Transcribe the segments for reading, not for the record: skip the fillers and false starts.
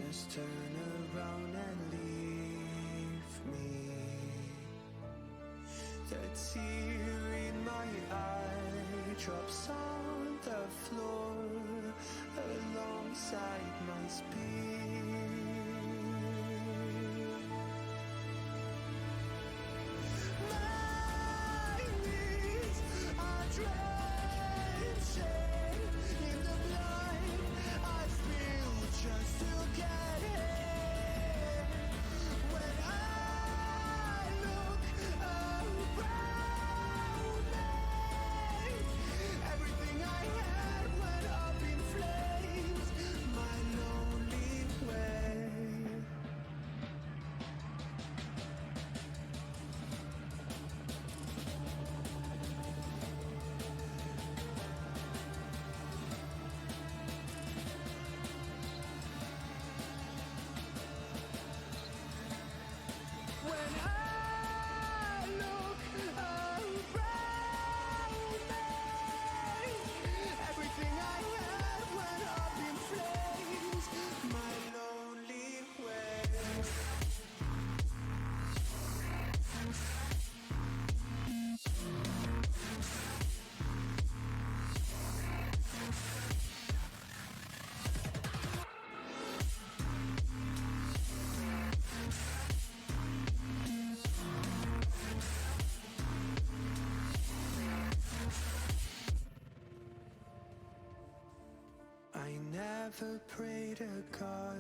just turn around and leave me. The tear in my eye drops on the floor alongside my spear. My knees are drenching in the blood I spill just to get here. When I look around me, everything I had went up in flames, my lonely way. When I look around me, everything I had went up in flames, my lonely way. I never pray to God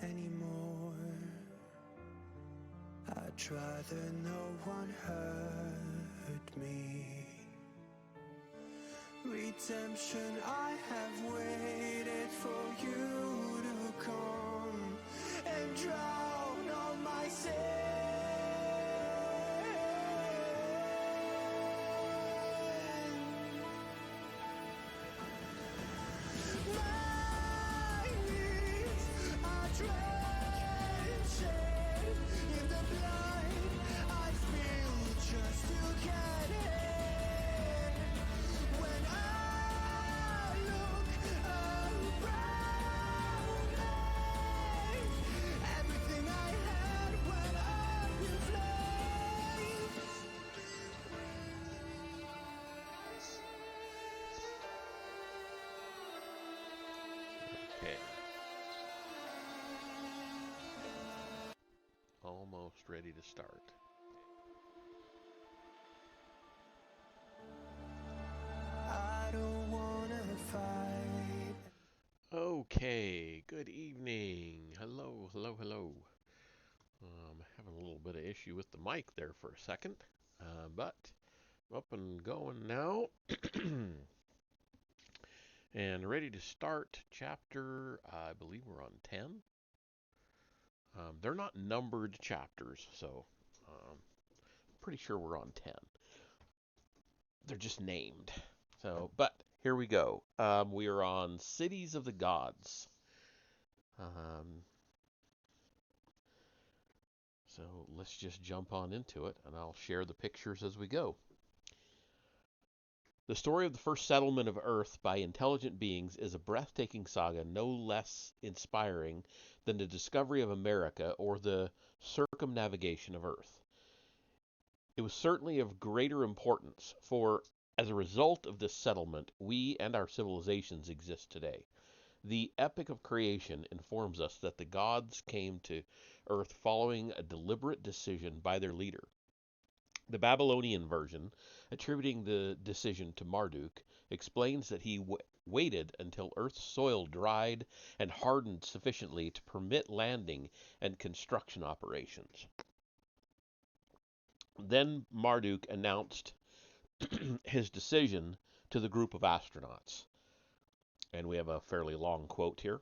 anymore. I'd rather no one hurt me. Redemption, I have waited for you to come and drown all my sin. My knees are drenching in the blood I spill just to get here. When I look around me, everything I had went up in flames. Okay. Almost ready to start. I don't wanna fight. Okay, good evening. Hello, hello, hello. Having a little bit of issue with the mic there for a second, but I'm up and going now. And ready to start chapter, I believe we're on 10. They're not numbered chapters, so pretty sure we're on 10. They're just named. So, but here we go. We are on Cities of the Gods. So let's just jump on into it, and I'll share the pictures as we go. The story of the first settlement of Earth by intelligent beings is a breathtaking saga no less inspiring than the discovery of America or the circumnavigation of Earth. It was certainly of greater importance, for as a result of this settlement, we and our civilizations exist today. The epic of creation informs us that the gods came to Earth following a deliberate decision by their leader. The Babylonian version, attributing the decision to Marduk, explains that he waited until Earth's soil dried and hardened sufficiently to permit landing and construction operations. Then Marduk announced his decision to the group of astronauts. And we have a fairly long quote here.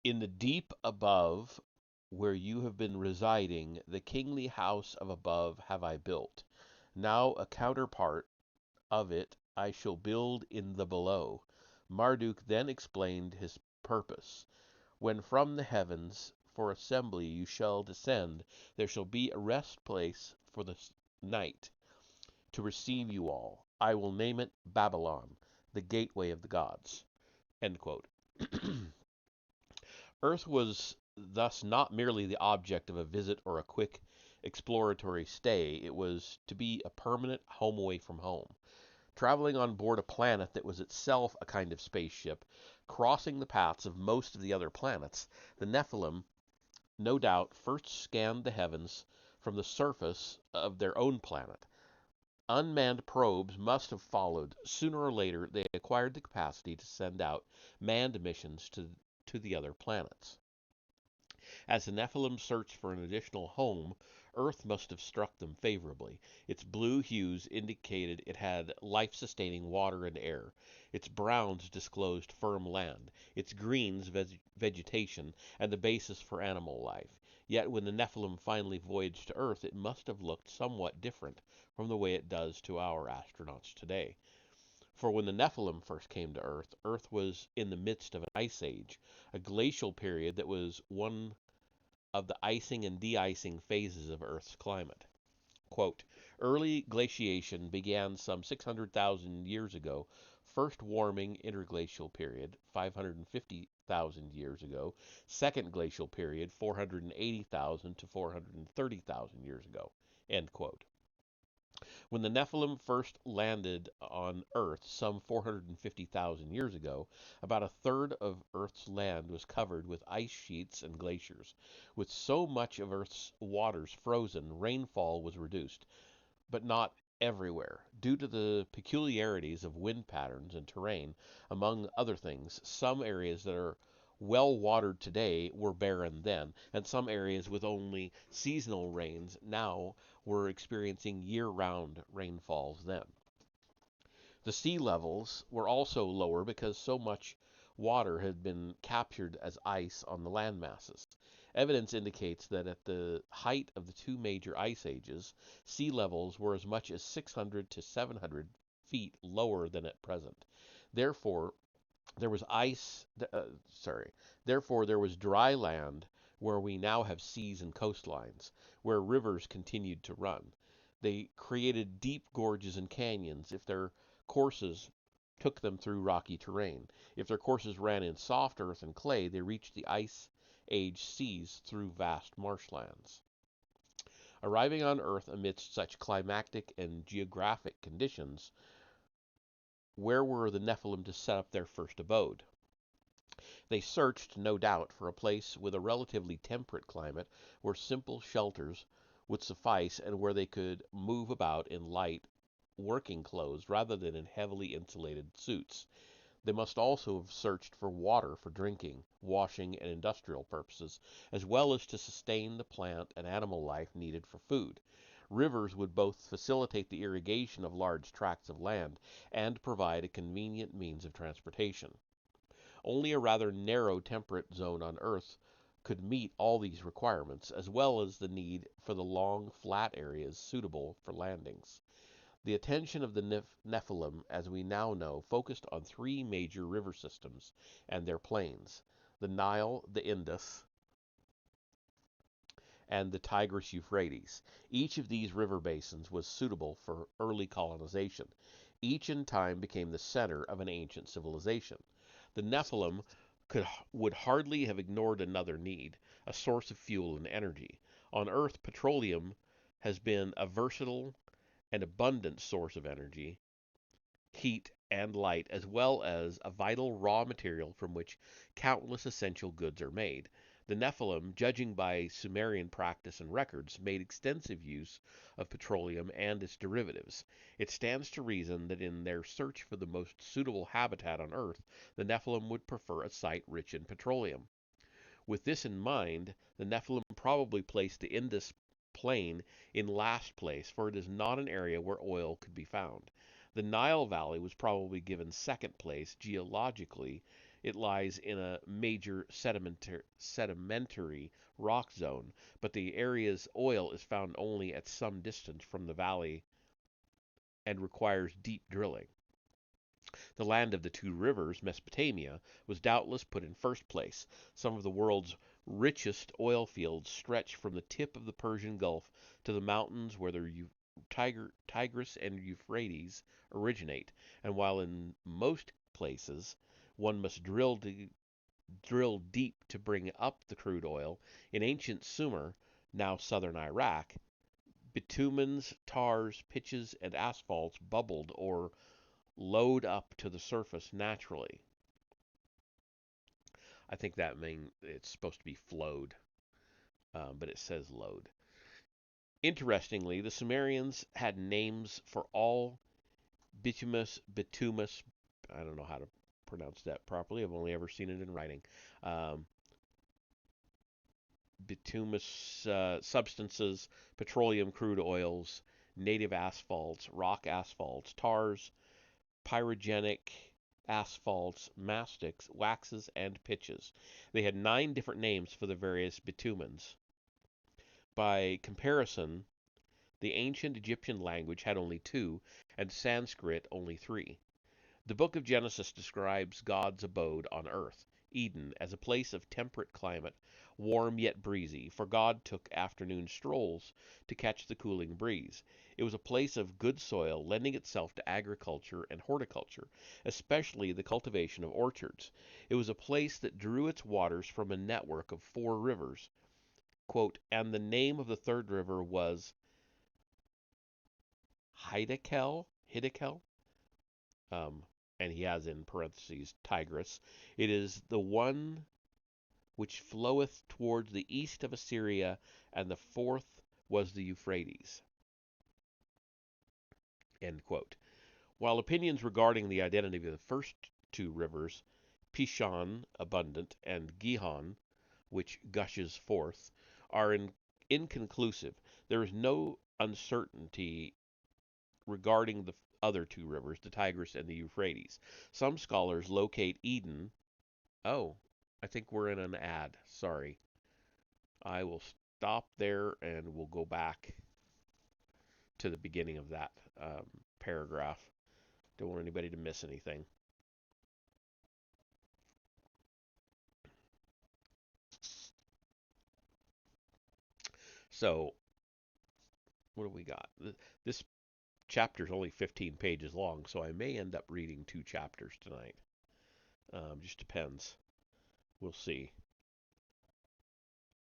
In the deep above, where you have been residing, the kingly house of above have I built. Now a counterpart of it I shall build in the below. Marduk then explained his purpose. When from the heavens for assembly you shall descend, there shall be a rest place for the night to receive you all. I will name it Babylon, the gateway of the gods. End quote. Earth was thus not merely the object of a visit or a quick exploratory stay, it was to be a permanent home away from home. Traveling on board a planet that was itself a kind of spaceship, crossing the paths of most of the other planets, the Nephilim, no doubt, first scanned the heavens from the surface of their own planet. Unmanned probes must have followed. Sooner or later, they acquired the capacity to send out manned missions to the other planets. As the Nephilim searched for an additional home, Earth must have struck them favorably. Its blue hues indicated it had life-sustaining water and air. Its browns disclosed firm land. Its greens, vegetation, and the basis for animal life. Yet when the Nephilim finally voyaged to Earth, it must have looked somewhat different from the way it does to our astronauts today. For when the Nephilim first came to Earth, Earth was in the midst of an ice age, a glacial period that was one of the icing and de-icing phases of Earth's climate. Quote, early glaciation began some 600,000 years ago, first warming interglacial period 550,000 years ago, second glacial period 480,000 to 430,000 years ago. End quote. When the Nephilim first landed on Earth some 450,000 years ago, about a third of Earth's land was covered with ice sheets and glaciers. With so much of Earth's waters frozen, rainfall was reduced, but not everywhere. Due to the peculiarities of wind patterns and terrain, among other things, some areas that are well watered today were barren then, and some areas with only seasonal rains now were experiencing year-round rainfalls then. The sea levels were also lower because so much water had been captured as ice on the land masses. Evidence indicates that at the height of the two major ice ages, sea levels were as much as 600 to 700 feet lower than at present. Therefore, there was ice, therefore there was dry land where we now have seas and coastlines, where rivers continued to run. They created deep gorges and canyons if their courses took them through rocky terrain. If their courses ran in soft earth and clay, they reached the ice age seas through vast marshlands. Arriving on Earth amidst such climatic and geographic conditions, where were the Nephilim to set up their first abode? They searched, no doubt, for a place with a relatively temperate climate where simple shelters would suffice and where they could move about in light working clothes rather than in heavily insulated suits. They must also have searched for water for drinking, washing, and industrial purposes, as well as to sustain the plant and animal life needed for food. Rivers would both facilitate the irrigation of large tracts of land and provide a convenient means of transportation. Only a rather narrow temperate zone on Earth could meet all these requirements, as well as the need for the long, flat areas suitable for landings. The attention of the Nephilim, as we now know, focused on three major river systems and their plains: the Nile, the Indus, and the Tigris-Euphrates. Each of these river basins was suitable for early colonization. Each in time became the center of an ancient civilization. The Nephilim would hardly have ignored another need, a source of fuel and energy. On Earth, petroleum has been a versatile and abundant source of energy, heat, and light, as well as a vital raw material from which countless essential goods are made. The Nephilim, judging by Sumerian practice and records, made extensive use of petroleum and its derivatives. It stands to reason that in their search for the most suitable habitat on Earth, the Nephilim would prefer a site rich in petroleum. With this in mind, the Nephilim probably placed the Indus plain in last place, for it is not an area where oil could be found. The Nile Valley was probably given second place. Geologically, it lies in a major sedimentary rock zone, but the area's oil is found only at some distance from the valley and requires deep drilling. The land of the two rivers, Mesopotamia, was doubtless put in first place. Some of the world's richest oil fields stretch from the tip of the Persian Gulf to the mountains where the Tigris and Euphrates originate, and while in most places one must drill to drilled deep to bring up the crude oil. In ancient Sumer, now southern Iraq, bitumens, tars, pitches, and asphalts bubbled or lowed up to the surface naturally. I think that means it's supposed to be flowed, but it says lowed. Interestingly, the Sumerians had names for all bituminous, I don't know how to pronounce that properly. I've only ever seen it in writing. Um, bituminous substances, petroleum crude oils, native asphalts, rock asphalts, tars, pyrogenic asphalts, mastics, waxes, and pitches. They had 9 different names for the various bitumens. By comparison, the ancient Egyptian language had only 2, and Sanskrit only 3. The book of Genesis describes God's abode on earth, Eden, as a place of temperate climate, warm yet breezy, for God took afternoon strolls to catch the cooling breeze. It was a place of good soil, lending itself to agriculture and horticulture, especially the cultivation of orchards. It was a place that drew its waters from a network of 4 rivers. Quote, and the name of the third river was Hiddekel, and he has in parentheses Tigris. It is the one which floweth towards the east of Assyria, and the fourth was the Euphrates. End quote. While opinions regarding the identity of the first 2 rivers, Pishon, abundant, and Gihon, which gushes forth, are inconclusive, there is no uncertainty regarding the other 2 rivers, the Tigris and the Euphrates. Some scholars locate Eden. Oh, I think we're in an ad. Sorry. I will stop there and we'll go back to the beginning of that paragraph. Don't want anybody to miss anything. So, what do we got? This chapter is only 15 pages long, so I may end up reading 2 chapters tonight. Just depends. We'll see.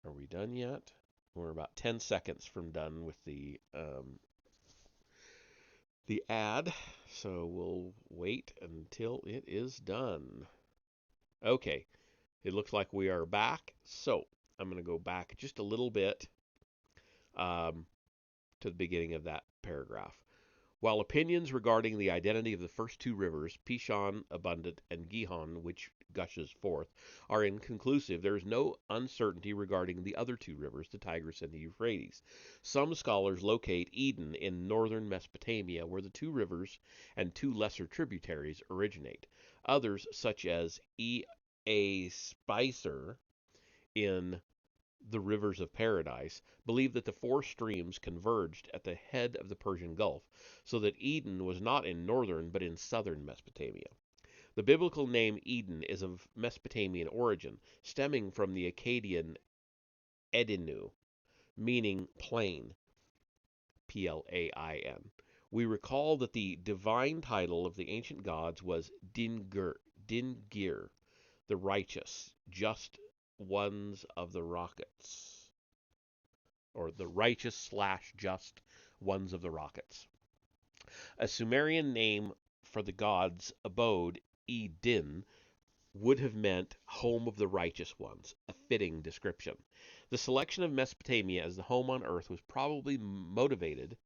Are we done yet? We're about 10 seconds from done with the ad, so we'll wait until it is done. Okay, it looks like we are back, so I'm going to go back just a little bit to the beginning of that paragraph. While opinions regarding the identity of the first 2 rivers, Pishon, abundant, and Gihon, which gushes forth, are inconclusive, there is no uncertainty regarding the other 2 rivers, the Tigris and the Euphrates. Some scholars locate Eden in northern Mesopotamia, where the 2 rivers and 2 lesser tributaries originate. Others, such as E. A. Spicer in The Rivers of Paradise, believe that the 4 streams converged at the head of the Persian Gulf, so that Eden was not in northern but in southern Mesopotamia. The biblical name Eden is of Mesopotamian origin, stemming from the Akkadian Edinu, meaning plain, Plain. We recall that the divine title of the ancient gods was Dingir, the righteous, just ones of the rockets, or the righteous / just ones of the rockets. A Sumerian name for the god's abode, Eden, would have meant home of the righteous ones, a fitting description. The selection of Mesopotamia as the home on earth was probably motivated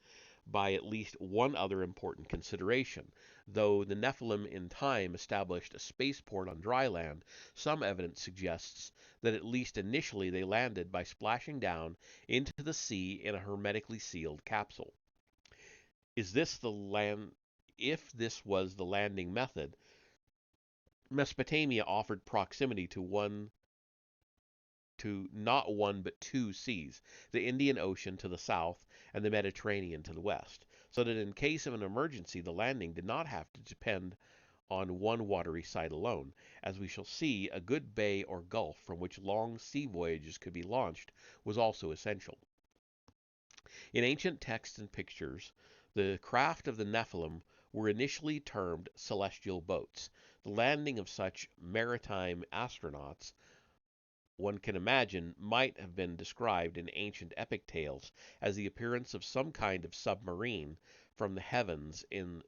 by at least one other important consideration. Though the Nephilim in time established a spaceport on dry land, some evidence suggests that at least initially they landed by splashing down into the sea in a hermetically sealed capsule. If this was the landing method, Mesopotamia offered proximity to not one but 2 seas, the Indian Ocean to the south and the Mediterranean to the west, so that in case of an emergency the landing did not have to depend on one watery site alone. As we shall see, a good bay or gulf from which long sea voyages could be launched was also essential. In ancient texts and pictures, the craft of the Nephilim were initially termed celestial boats. The landing of such maritime astronauts, one can imagine, might have been described in ancient epic tales as the appearance of some kind of submarine from the heavens in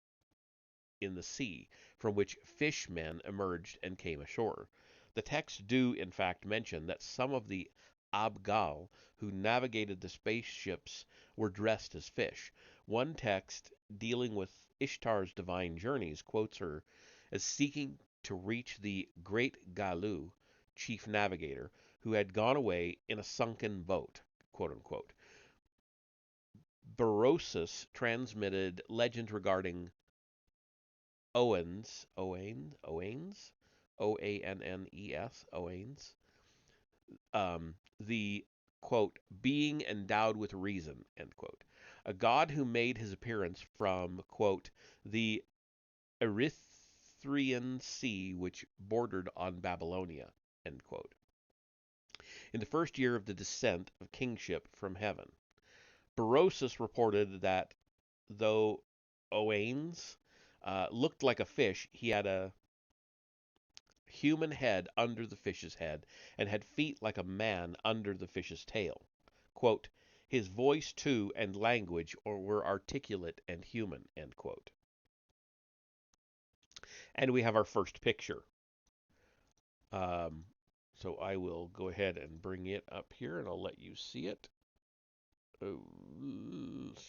the sea, from which fishmen emerged and came ashore. The texts do, in fact, mention that some of the Abgal who navigated the spaceships were dressed as fish. One text, dealing with Ishtar's divine journeys, quotes her as seeking to reach the Great Galu, chief navigator, who had gone away in a sunken boat, quote unquote. Berosus transmitted legends regarding Oannes, Oannes, Oannes, the quote, being endowed with reason, end quote, a god who made his appearance from, quote, the Erythraean Sea which bordered on Babylonia, end quote, in the first year of the descent of kingship from heaven. Berosus reported that though Oannes looked like a fish, he had a human head under the fish's head, and had feet like a man under the fish's tail. Quote, his voice, too, and language were articulate and human, end quote. And we have our first picture. So I will go ahead and bring it up here, and I'll let you see it. Oh,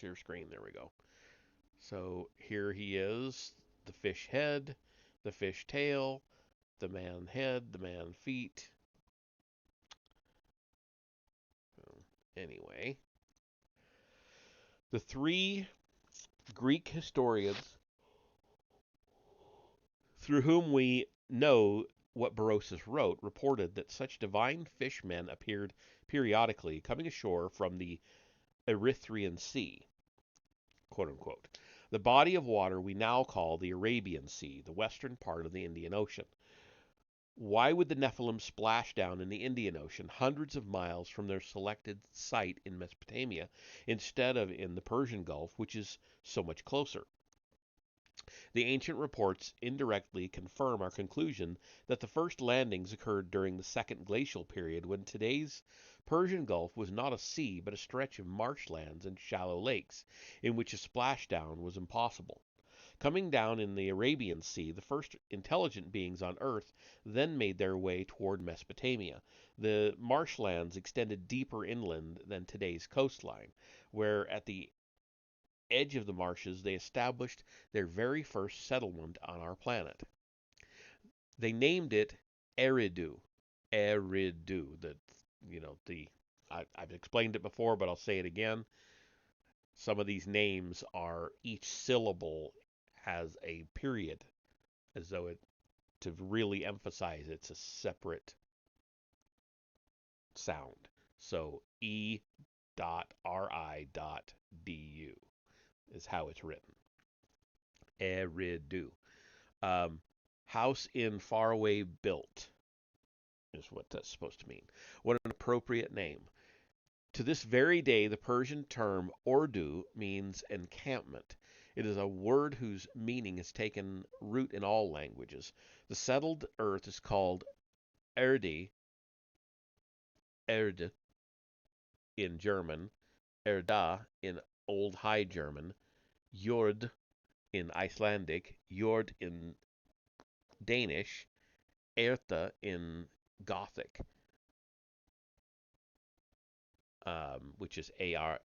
share screen, there we go. So here he is, the fish head, the fish tail, the man head, the man feet. Anyway, the three Greek historians through whom we know what Berosus wrote reported that such divine fishmen appeared periodically coming ashore from the Erythraean Sea, quote unquote, the body of water we now call the Arabian Sea, the western part of the Indian Ocean. Why would the Nephilim splash down in the Indian Ocean, hundreds of miles from their selected site in Mesopotamia, instead of in the Persian Gulf, which is so much closer? The ancient reports indirectly confirm our conclusion that the first landings occurred during the Second Glacial period, when today's Persian Gulf was not a sea but a stretch of marshlands and shallow lakes, in which a splashdown was impossible. Coming down in the Arabian Sea, the first intelligent beings on Earth then made their way toward Mesopotamia. The marshlands extended deeper inland than today's coastline, where at the edge of the marshes they established their very first settlement on our planet. They named it Eridu. Eridu. I've explained it before, but I'll say it again. Some of these names are, each syllable has a period, as though it, to really emphasize it's a separate sound. So E.RI.DU is how it's written. Eridu. House in faraway built is what that's supposed to mean. What an appropriate name. To this very day, the Persian term Ordu means encampment. It is a word whose meaning has taken root in all languages. The settled earth is called Erdi, Erde in German, Erda in Old High German, Jord in Icelandic, Jord in Danish, Erta in Gothic, which is Airtha,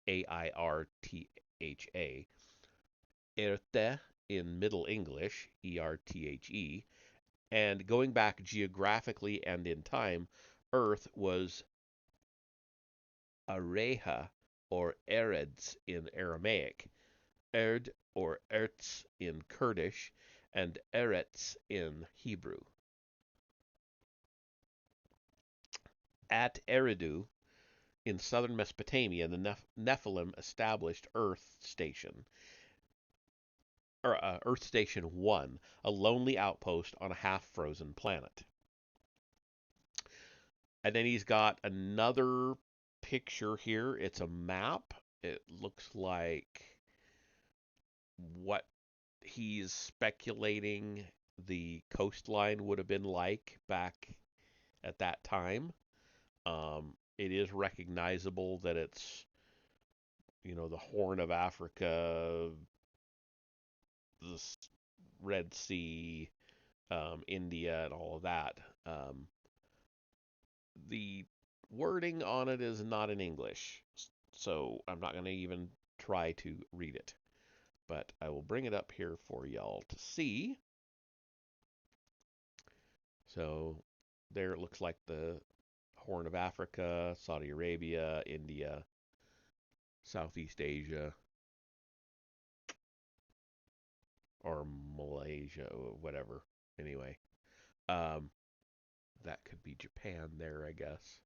Erte in Middle English, Erthe, and going back geographically and in time, Earth was Areha or Eretz in Aramaic, Erd or Ertz in Kurdish, and Eretz in Hebrew. At Eridu, in southern Mesopotamia, the Nephilim established Earth Station 1, a lonely outpost on a half-frozen planet. And then he's got another picture here. It's a map. It looks like what he's speculating the coastline would have been like back at that time. It is recognizable that it's, the Horn of Africa, the Red Sea, India, and all of that. The wording on it is not in English, so I'm not going to even try to read it. But I will bring it up here for y'all to see. So there it looks like the Horn of Africa, Saudi Arabia, India, Southeast Asia, or Malaysia, or whatever. Anyway, um, that could be Japan there, I guess.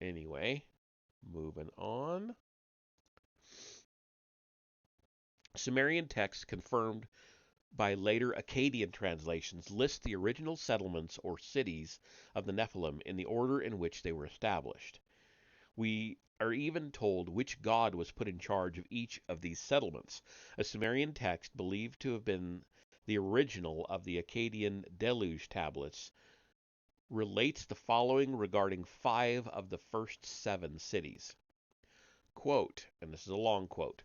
Anyway, moving on. Sumerian texts confirmed by later Akkadian translations list the original settlements or cities of the Nephilim in the order in which they were established. We are even told which god was put in charge of each of these settlements. A Sumerian text believed to have been the original of the Akkadian deluge tablets relates the following regarding 5 of the first 7 cities. Quote, and this is a long quote,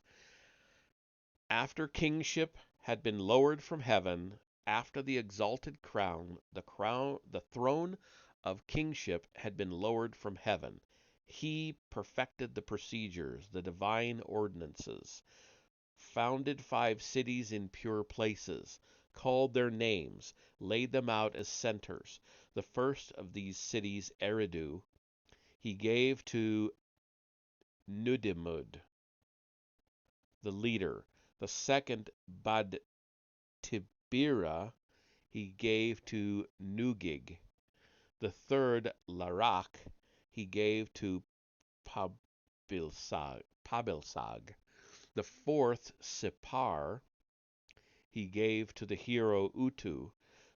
after kingship had been lowered from heaven, after the exalted the throne of kingship had been lowered from heaven, he perfected the procedures, the divine ordinances, founded 5 cities in pure places, called their names, laid them out as centers. The first of these cities, Eridu, he gave to Nudimud, the leader. The second, Bad Tibira, he gave to Nugig. The third, Larak, he gave to Pabilsag. The fourth, Sipar, he gave to the hero Utu.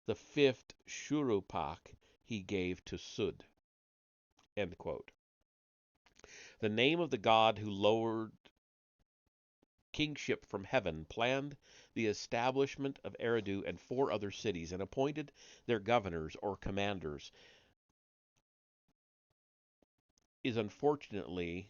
The fifth, Shurupak, he gave to Sud. End quote. The name of the god who lowered kingship from heaven planned the establishment of Eridu and 4 other cities and appointed their governors or commanders is unfortunately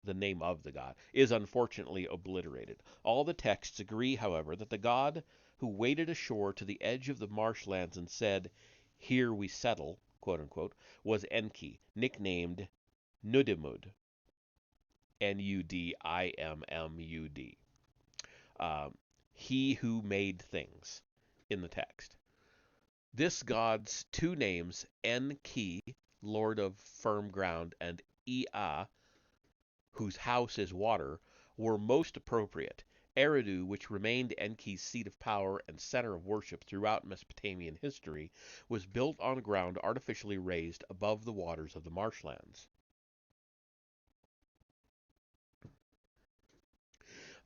the name of the god is unfortunately obliterated. All the texts agree, however, that the god who waded ashore to the edge of the marshlands and said, "Here we settle," quote unquote, was Enki, nicknamed Nudimud, Nudimmud, he who made things in the text. This god's 2 names, Enki, Lord of firm ground, and Ea, whose house is water, were most appropriate. Eridu, which remained Enki's seat of power and center of worship throughout Mesopotamian history, was built on ground artificially raised above the waters of the marshlands.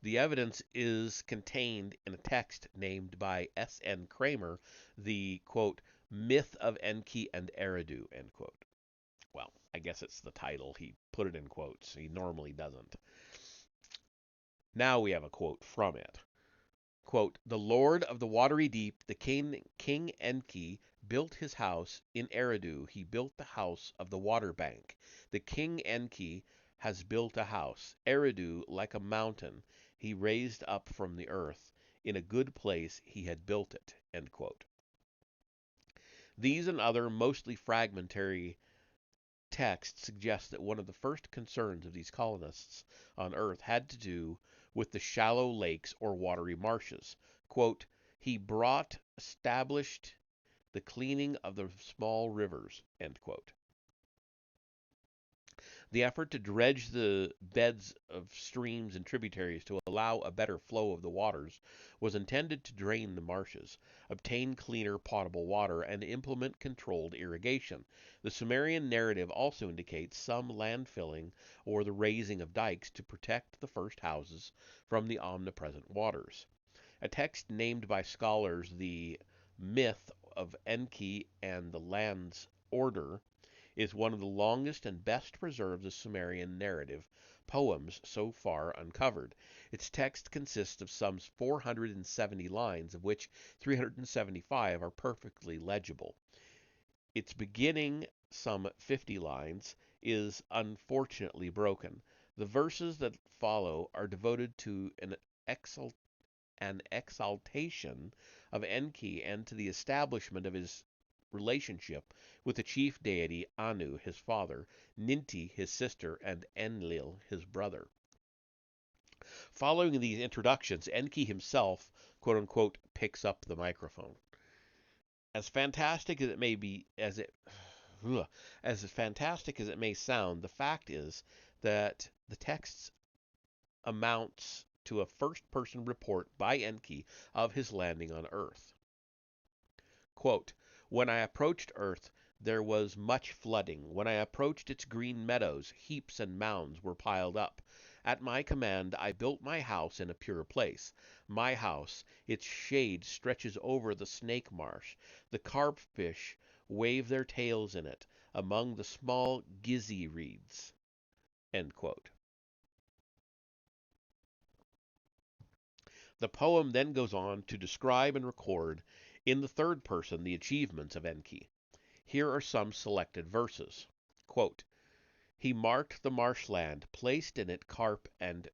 The evidence is contained in a text named by S.N. Kramer, the, quote, Myth of Enki and Eridu, end quote. Well, I guess it's the title. He put it in quotes. He normally doesn't. Now we have a quote from it. Quote, the Lord of the watery deep, the King Enki, built his house in Eridu. He built the house of the water bank. The King Enki has built a house. Eridu, like a mountain, he raised up from the earth. In a good place he had built it. End quote. These and other mostly fragmentary texts suggest that one of the first concerns of these colonists on Earth had to do with the shallow lakes or watery marshes. Quote, he established the cleaning of the small rivers, end quote. The effort to dredge the beds of streams and tributaries to allow a better flow of the waters was intended to drain the marshes, obtain cleaner potable water, and implement controlled irrigation. The Sumerian narrative also indicates some land filling or the raising of dikes to protect the first houses from the omnipresent waters. A text named by scholars the Myth of Enki and the Land's Order is one of the longest and best preserved of Sumerian narrative poems so far uncovered. Its text consists of some 470 lines, of which 375 are perfectly legible. Its beginning, some 50 lines, is unfortunately broken. The verses that follow are devoted to an exaltation of Enki and to the establishment of his relationship with the chief deity Anu, his father, Ninti, his sister, and Enlil, his brother. Following these introductions, Enki himself, quote unquote, picks up the microphone. As fantastic as it may be, as fantastic as it may sound, the fact is that the text amounts to a first-person report by Enki of his landing on Earth. Quote, "When I approached Earth, there was much flooding. When I approached its green meadows, heaps and mounds were piled up. At my command, I built my house in a pure place. My house, its shade stretches over the snake marsh. The carp fish wave their tails in it, among the small gizzy reeds." End quote. The poem then goes on to describe and record in the third person the achievements of Enki. Here are some selected verses. Quote, "He marked the marshland, placed in it carp and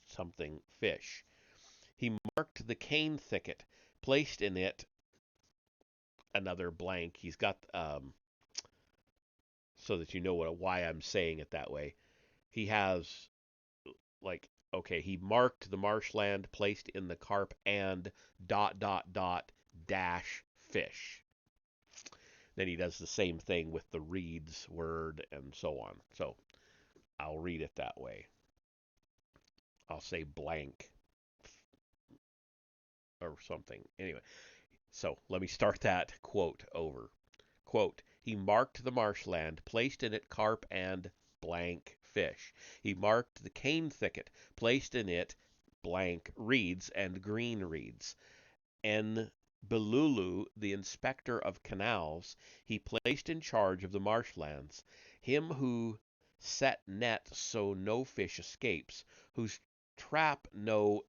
something fish. He marked the cane thicket, placed in it another blank." He's got, so that you know why I'm saying it that way. He has, like, okay, he marked the marshland, placed in the carp and ... dash fish. Then he does the same thing with the reeds word and so on. So I'll read it that way. I'll say blank or something. Anyway, so let me start that quote over. Quote, "He marked the marshland, placed in it carp and blank fish. He marked the cane thicket, placed in it blank reeds and green reeds. En Belulu, the inspector of canals, he placed in charge of the marshlands. Him who set net so no fish escapes, whose trap no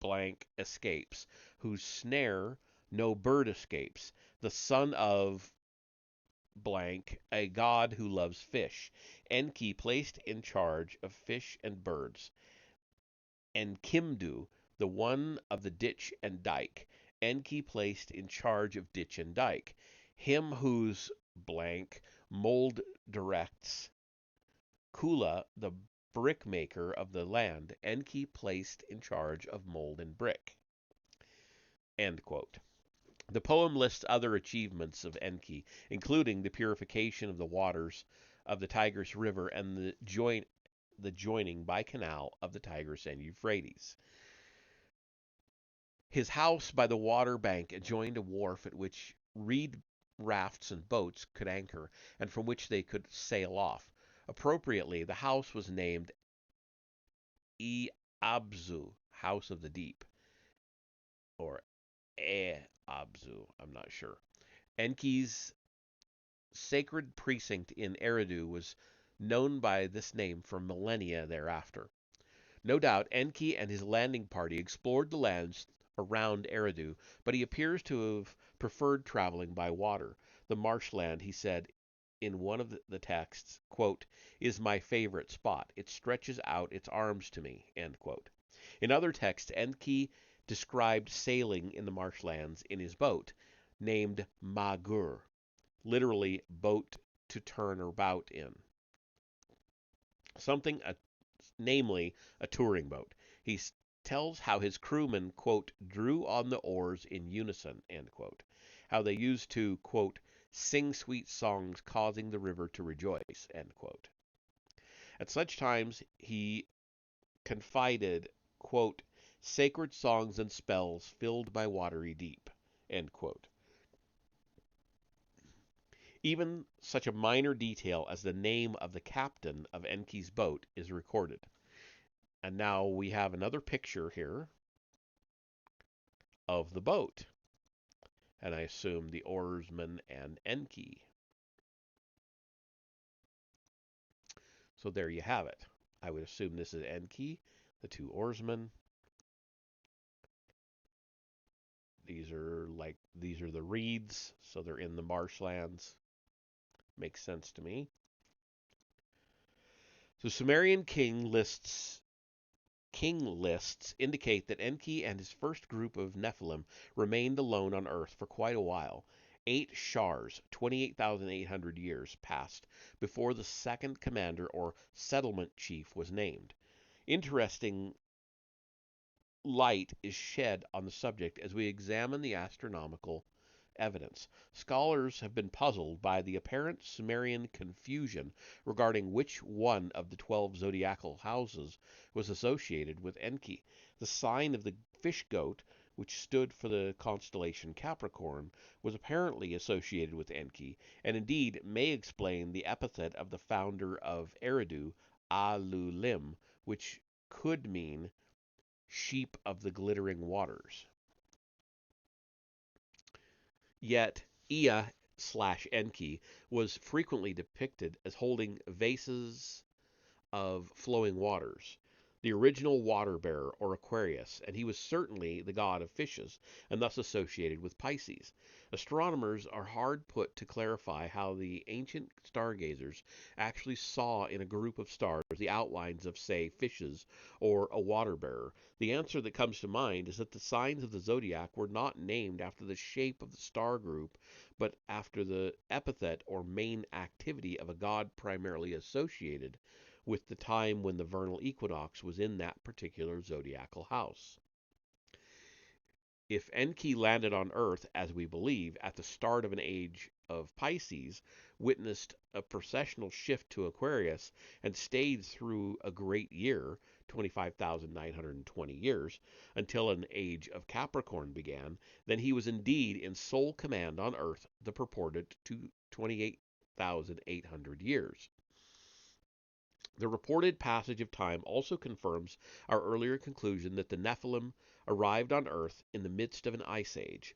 blank escapes, whose snare no bird escapes, the son of blank, a god who loves fish. Enki placed in charge of fish and birds. Enkimdu, the one of the ditch and dike. Enki placed in charge of ditch and dike. Him whose blank mold directs. Kula, the brickmaker of the land. Enki placed in charge of mold and brick." End quote. The poem lists other achievements of Enki, including the purification of the waters of the Tigris River and the joining by canal of the Tigris and Euphrates. His house by the water bank adjoined a wharf at which reed rafts and boats could anchor, and from which they could sail off. Appropriately, the house was named Abzu, House of the Deep, or Abzu, I'm not sure. Enki's sacred precinct in Eridu was known by this name for millennia thereafter. No doubt Enki and his landing party explored the lands around Eridu, but he appears to have preferred traveling by water. The marshland, he said in one of the texts, quote, "is my favorite spot. It stretches out its arms to me." End quote. In other texts, Enki described sailing in the marshlands in his boat, named Magur, literally boat to turn about in. Namely a touring boat. He tells how his crewmen, quote, "drew on the oars in unison," end quote. How they used to, quote, "sing sweet songs causing the river to rejoice," end quote. At such times he confided, quote, "sacred songs and spells filled my watery deep," end quote. Even such a minor detail as the name of the captain of Enki's boat is recorded. And now we have another picture here of the boat. And I assume the oarsman and Enki. So there you have it. I would assume this is Enki, the two oarsmen. These are the reeds, so they're in the marshlands. Makes sense to me. So Sumerian king lists indicate that Enki and his first group of Nephilim remained alone on Earth for quite a while. 8 Shars, 28,800 years, passed before the second commander or settlement chief was named. Interesting light is shed on the subject as we examine the astronomical evidence. Scholars have been puzzled by the apparent Sumerian confusion regarding which one of the 12 zodiacal houses was associated with Enki. The sign of the fish goat, which stood for the constellation Capricorn, was apparently associated with Enki, and indeed may explain the epithet of the founder of Eridu, Alulim, which could mean sheep of the glittering waters. Yet Ea/Enki was frequently depicted as holding vases of flowing waters, the original water bearer or Aquarius, and he was certainly the god of fishes and thus associated with Pisces. Astronomers are hard put to clarify how the ancient stargazers actually saw in a group of stars the outlines of, say, fishes or a water bearer. The answer that comes to mind is that the signs of the zodiac were not named after the shape of the star group, but after the epithet or main activity of a god primarily associated with the time when the vernal equinox was in that particular zodiacal house. If Enki landed on Earth, as we believe, at the start of an age of Pisces, witnessed a processional shift to Aquarius, and stayed through a great year, 25,920 years, until an age of Capricorn began, then he was indeed in sole command on Earth, the purported to 28,800 years. The reported passage of time also confirms our earlier conclusion that the Nephilim arrived on Earth in the midst of an ice age.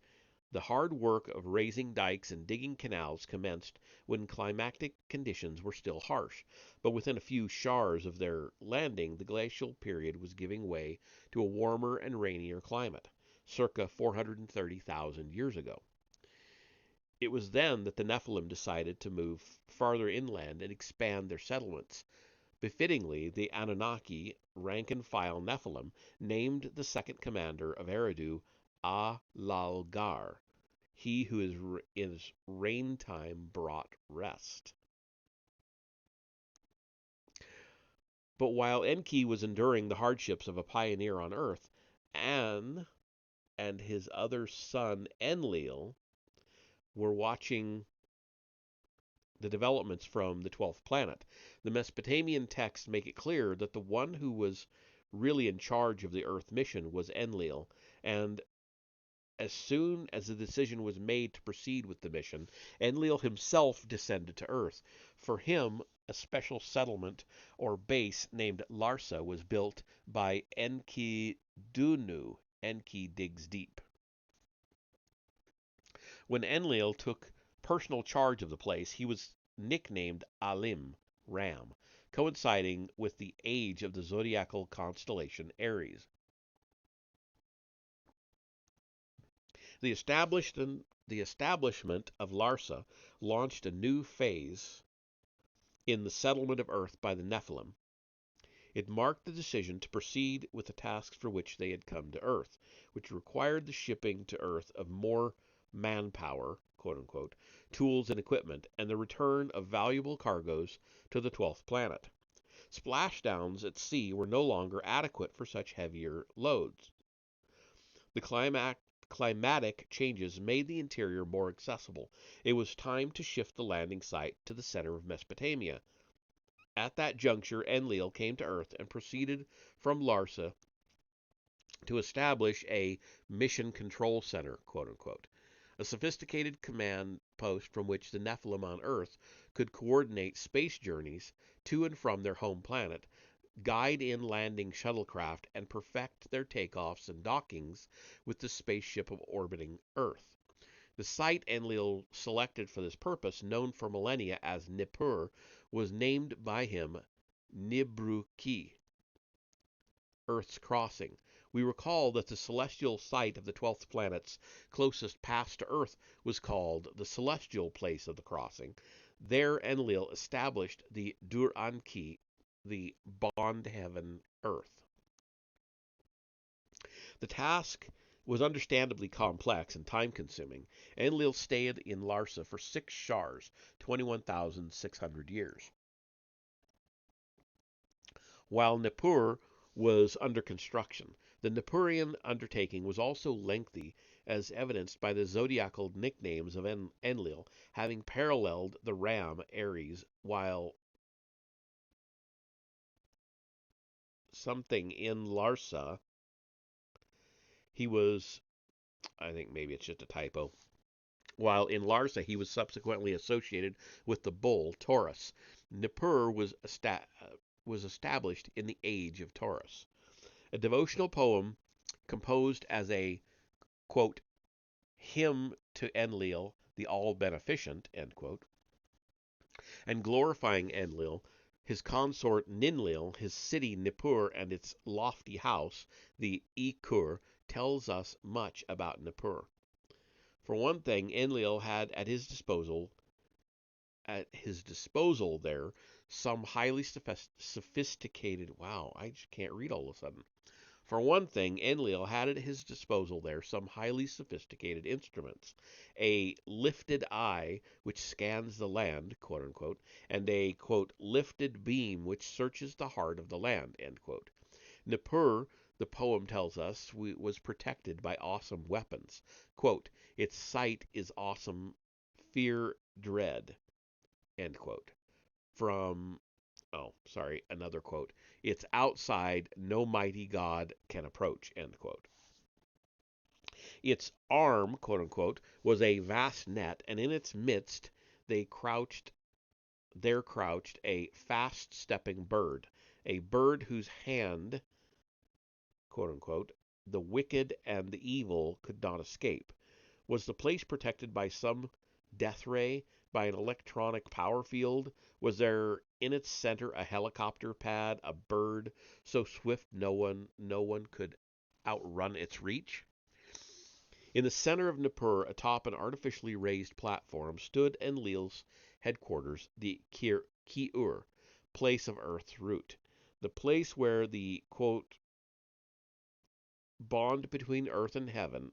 The hard work of raising dikes and digging canals commenced when climatic conditions were still harsh, but within a few shars of their landing, the glacial period was giving way to a warmer and rainier climate, circa 430,000 years ago. It was then that the Nephilim decided to move farther inland and expand their settlements. Befittingly, the Anunnaki, rank-and-file Nephilim, named the second commander of Eridu Alalgar, he who in rain time brought rest. But while Enki was enduring the hardships of a pioneer on Earth, An and his other son Enlil were watching the developments from the 12th planet. The Mesopotamian texts make it clear that the one who was really in charge of the Earth mission was Enlil, and as soon as the decision was made to proceed with the mission, Enlil himself descended to Earth. For him, a special settlement or base named Larsa was built by Enki-Dunu. Enki digs deep. When Enlil took personal charge of the place, he was nicknamed Alim, Ram, coinciding with the age of the zodiacal constellation Aries. The establishment of Larsa launched a new phase in the settlement of Earth by the Nephilim. It marked the decision to proceed with the tasks for which they had come to Earth, which required the shipping to Earth of more manpower, quote unquote, tools and equipment, and the return of valuable cargoes to the 12th planet. Splashdowns at sea were no longer adequate for such heavier loads. The climatic changes made the interior more accessible. It was time to shift the landing site to the center of Mesopotamia. At that juncture, Enlil came to Earth and proceeded from Larsa to establish a mission control center, quote unquote, a sophisticated command post from which the Nephilim on Earth could coordinate space journeys to and from their home planet, guide in landing shuttlecraft, and perfect their takeoffs and dockings with the spaceship of orbiting Earth. The site Enlil selected for this purpose, known for millennia as Nippur, was named by him Nibruki, Earth's crossing. We recall that the celestial site of the 12th planet's closest pass to Earth was called the celestial place of the crossing. There Enlil established the Dur-Anki, the bond heaven Earth. The task was understandably complex and time-consuming. Enlil stayed in Larsa for 6 shars, 21,600 years. While Nippur was under construction, the Nippurian undertaking was also lengthy, as evidenced by the zodiacal nicknames of Enlil, having paralleled the ram Aries, while something in Larsa, he was, I think maybe it's just a typo, while in Larsa he was subsequently associated with the bull Taurus. Nippur was established in the age of Taurus. A devotional poem composed as a, quote, hymn to Enlil, the all-beneficent, end quote, and glorifying Enlil, his consort Ninlil, his city Nippur, and its lofty house, the Ikur, tells us much about Nippur. For one thing, Enlil had at his disposal there some highly sophisticated. Wow, I just can't read all of a sudden. For one thing, Enlil had at his disposal there some highly sophisticated instruments, a lifted eye which scans the land, quote unquote, and a, quote, lifted beam which searches the heart of the land, end quote. Nippur, the poem tells us, was protected by awesome weapons. Quote, its sight is awesome, fear, dread, end quote. From another quote. It's outside, no mighty God can approach, end quote. Its arm, quote unquote, was a vast net, and in its midst there crouched a fast-stepping bird, a bird whose hand, quote unquote, the wicked and the evil could not escape. Was the place protected by some death ray, by an electronic power field? Was there in its center a helicopter pad, a bird so swift no one could outrun its reach? In the center of Nippur, atop an artificially raised platform, stood Enlil's headquarters, the Kiur, place of Earth's root, the place where the, quote, bond between earth and heaven,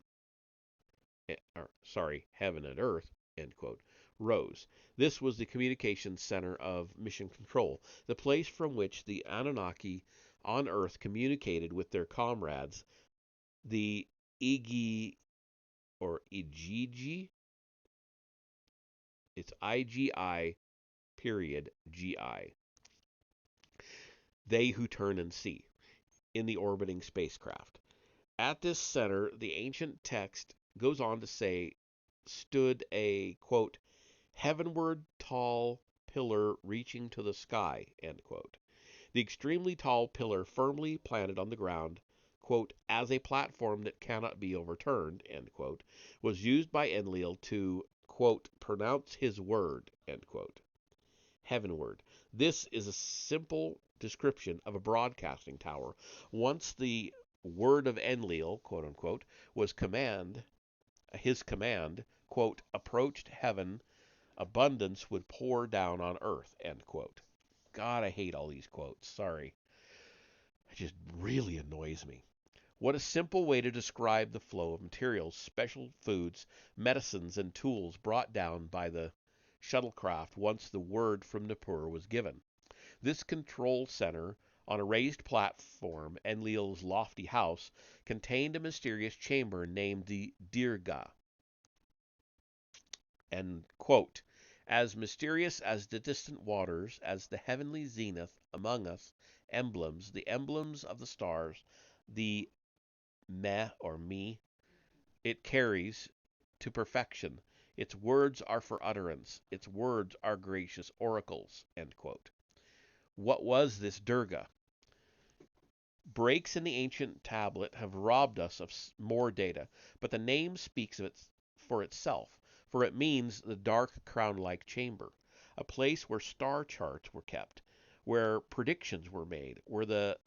heaven and earth, end quote, rose. This was the communications center of Mission Control, the place from which the Anunnaki on Earth communicated with their comrades, the Igi or Igigi. It's IGI period GI. They who turn and see, in the orbiting spacecraft. At this center, the ancient text goes on to say, stood a, quote, heavenward tall pillar reaching to the sky, end quote. The extremely tall pillar firmly planted on the ground, quote, as a platform that cannot be overturned, end quote, was used by Enlil to, quote, pronounce his word, end quote, heavenward. This is a simple description of a broadcasting tower. Once the word of Enlil, quote unquote, was his command, quote, approached heaven, abundance would pour down on earth, end quote. God, I hate all these quotes. Sorry. It just really annoys me. What a simple way to describe the flow of materials, special foods, medicines, and tools brought down by the shuttlecraft once the word from Nippur was given. This control center on a raised platform, Enlil's lofty house, contained a mysterious chamber named the Dirga. And, quote, as mysterious as the distant waters, as the heavenly zenith among us, emblems, the emblems of the stars, the meh or me, it carries to perfection. Its words are for utterance. Its words are gracious oracles, end quote. What was this Durga? Breaks in the ancient tablet have robbed us of more data, but the name speaks of it for itself, for it means the dark crown-like chamber, a place where star charts were kept, where predictions were made, where the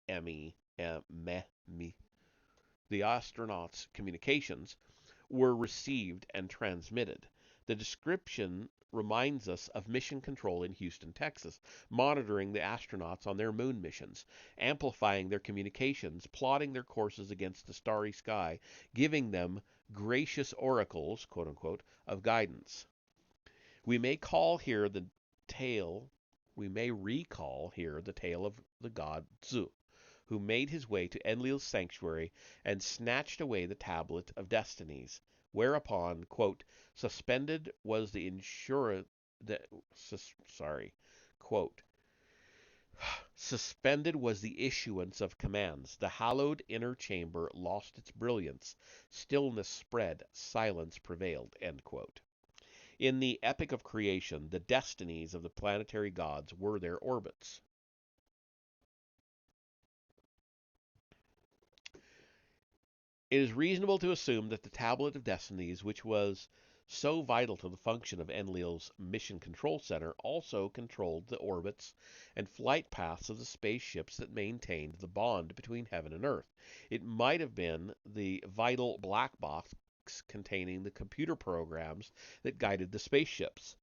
M-E, me, the astronauts' communications were received and transmitted. The description reminds us of mission control in Houston, Texas, monitoring the astronauts on their moon missions, amplifying their communications, plotting their courses against the starry sky, giving them gracious oracles, quote unquote, of guidance. We may tale, we may recall here the tale of the god Zu, who made his way to Enlil's sanctuary and snatched away the tablet of destinies, whereupon, quote, suspended was the quote, suspended was the issuance of commands. The hallowed inner chamber lost its brilliance. Stillness spread. Silence prevailed, end quote. In the epic of creation, the destinies of the planetary gods were their orbits. It is reasonable to assume that the Tablet of Destinies, which was so vital to the function of Enlil's Mission Control Center, also controlled the orbits and flight paths of the spaceships that maintained the bond between heaven and earth. It might have been the vital black box containing the computer programs that guided the spaceships,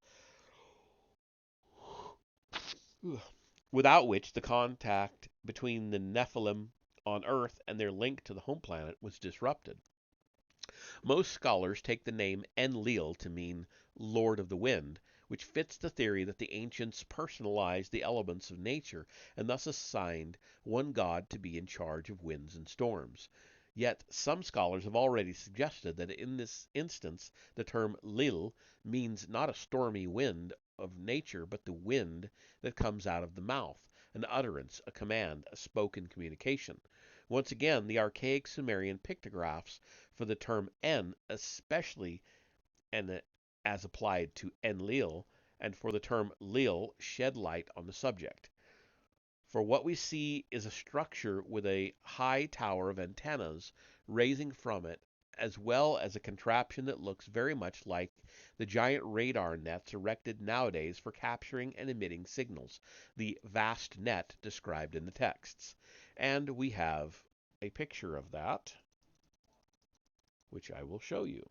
without which the contact between the Nephilim on Earth and their link to the home planet was disrupted. Most scholars take the name Enlil to mean Lord of the Wind, which fits the theory that the ancients personalized the elements of nature and thus assigned one god to be in charge of winds and storms. Yet some scholars have already suggested that in this instance the term Lil means not a stormy wind of nature, but the wind that comes out of the mouth, an utterance, a command, a spoken communication. Once again, the archaic Sumerian pictographs for the term En, especially and as applied to Enlil, and for the term Lil, shed light on the subject. For what we see is a structure with a high tower of antennas raising from it, as well as a contraption that looks very much like the giant radar nets erected nowadays for capturing and emitting signals, the vast net described in the texts. And we have a picture of that, which I will show you.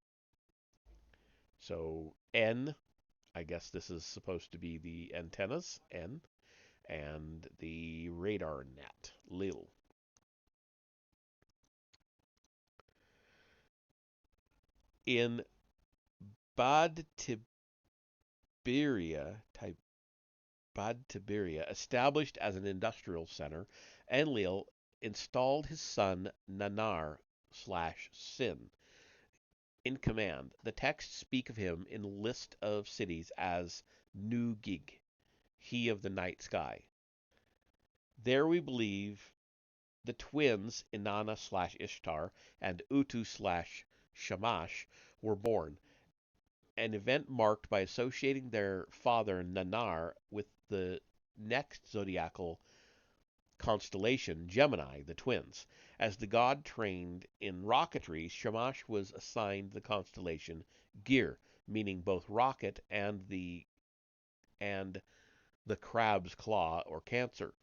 So N, I guess this is supposed to be the antennas, N, and the radar net, Lil. In Bad Tiberia, established as an industrial center, Enlil installed his son Nanar/Sin in command. The texts speak of him in a list of cities as Nu-Gig, he of the night sky. There we believe the twins Inanna/Ishtar and Utu/Shamash were born, an event marked by associating their father Nanar with the next zodiacal constellation, Gemini, the twins. As the god trained in rocketry, Shamash was assigned the constellation Gir, meaning both rocket and the crab's claw or Cancer,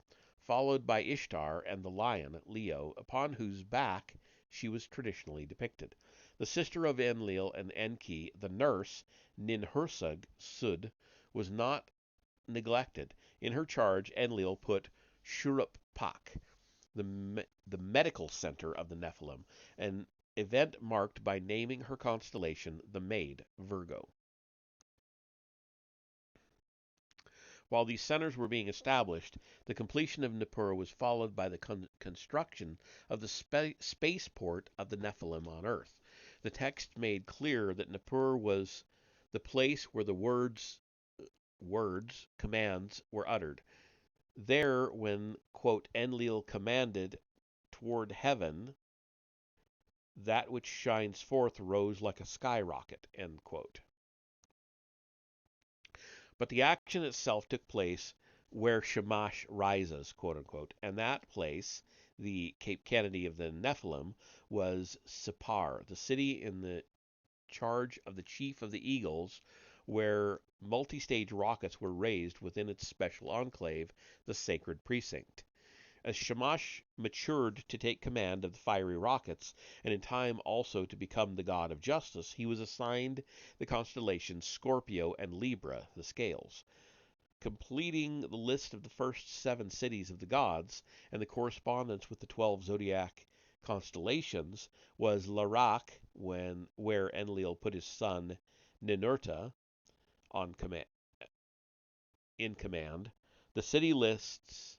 followed by Ishtar and the lion, Leo, upon whose back she was traditionally depicted. The sister of Enlil and Enki, the nurse, Ninhursag Sud, was not neglected. In her charge, Enlil put Shuruppak, the medical center of the Nephilim, an event marked by naming her constellation the Maid, Virgo. While these centers were being established, the completion of Nippur was followed by the construction of the spaceport of the Nephilim on Earth. The text made clear that Nippur was the place where the commands were uttered. There, when, quote, Enlil commanded toward heaven, that which shines forth rose like a skyrocket, end quote. But the action itself took place where Shamash rises, quote unquote, and that place, the Cape Kennedy of the Nephilim, was Sippar, the city in the charge of the chief of the eagles, where multi-stage rockets were raised within its special enclave, the Sacred Precinct. As Shamash matured to take command of the fiery rockets, and in time also to become the god of justice, he was assigned the constellations Scorpio and Libra, the scales. Completing the list of the first 7 cities of the gods and the correspondence with the 12 zodiac constellations was Larak, where Enlil put his son Ninurta in command. The city lists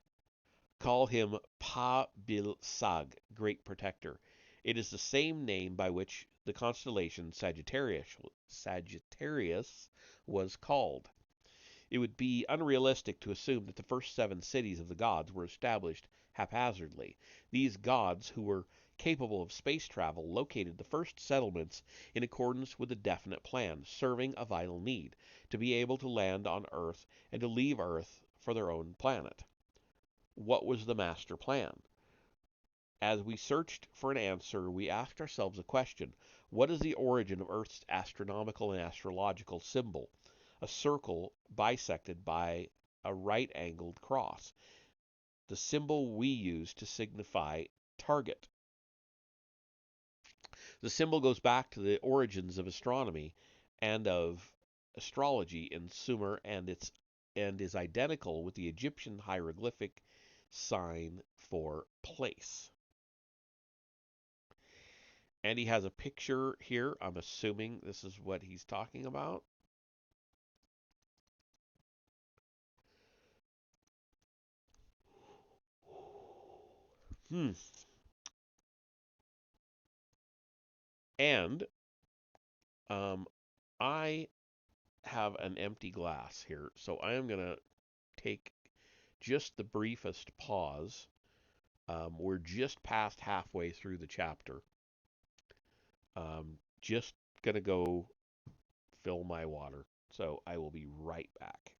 call him Pa-bil-Sag, Great Protector. It is the same name by which the constellation Sagittarius was called. It would be unrealistic to assume that the first 7 cities of the gods were established haphazardly. These gods, who were capable of space travel, located the first settlements in accordance with a definite plan, serving a vital need, to be able to land on Earth and to leave Earth for their own planet. What was the master plan? As we searched for an answer, we asked ourselves a question. What is the origin of Earth's astronomical and astrological symbol? A circle bisected by a right-angled cross, the symbol we use to signify target. The symbol goes back to the origins of astronomy and of astrology in Sumer, and is identical with the Egyptian hieroglyphic sign for place. And he has a picture here. I'm assuming this is what he's talking about. And I have an empty glass here, so I am going to take just the briefest pause. We're just past halfway through the chapter. Just going to go fill my water, so I will be right back.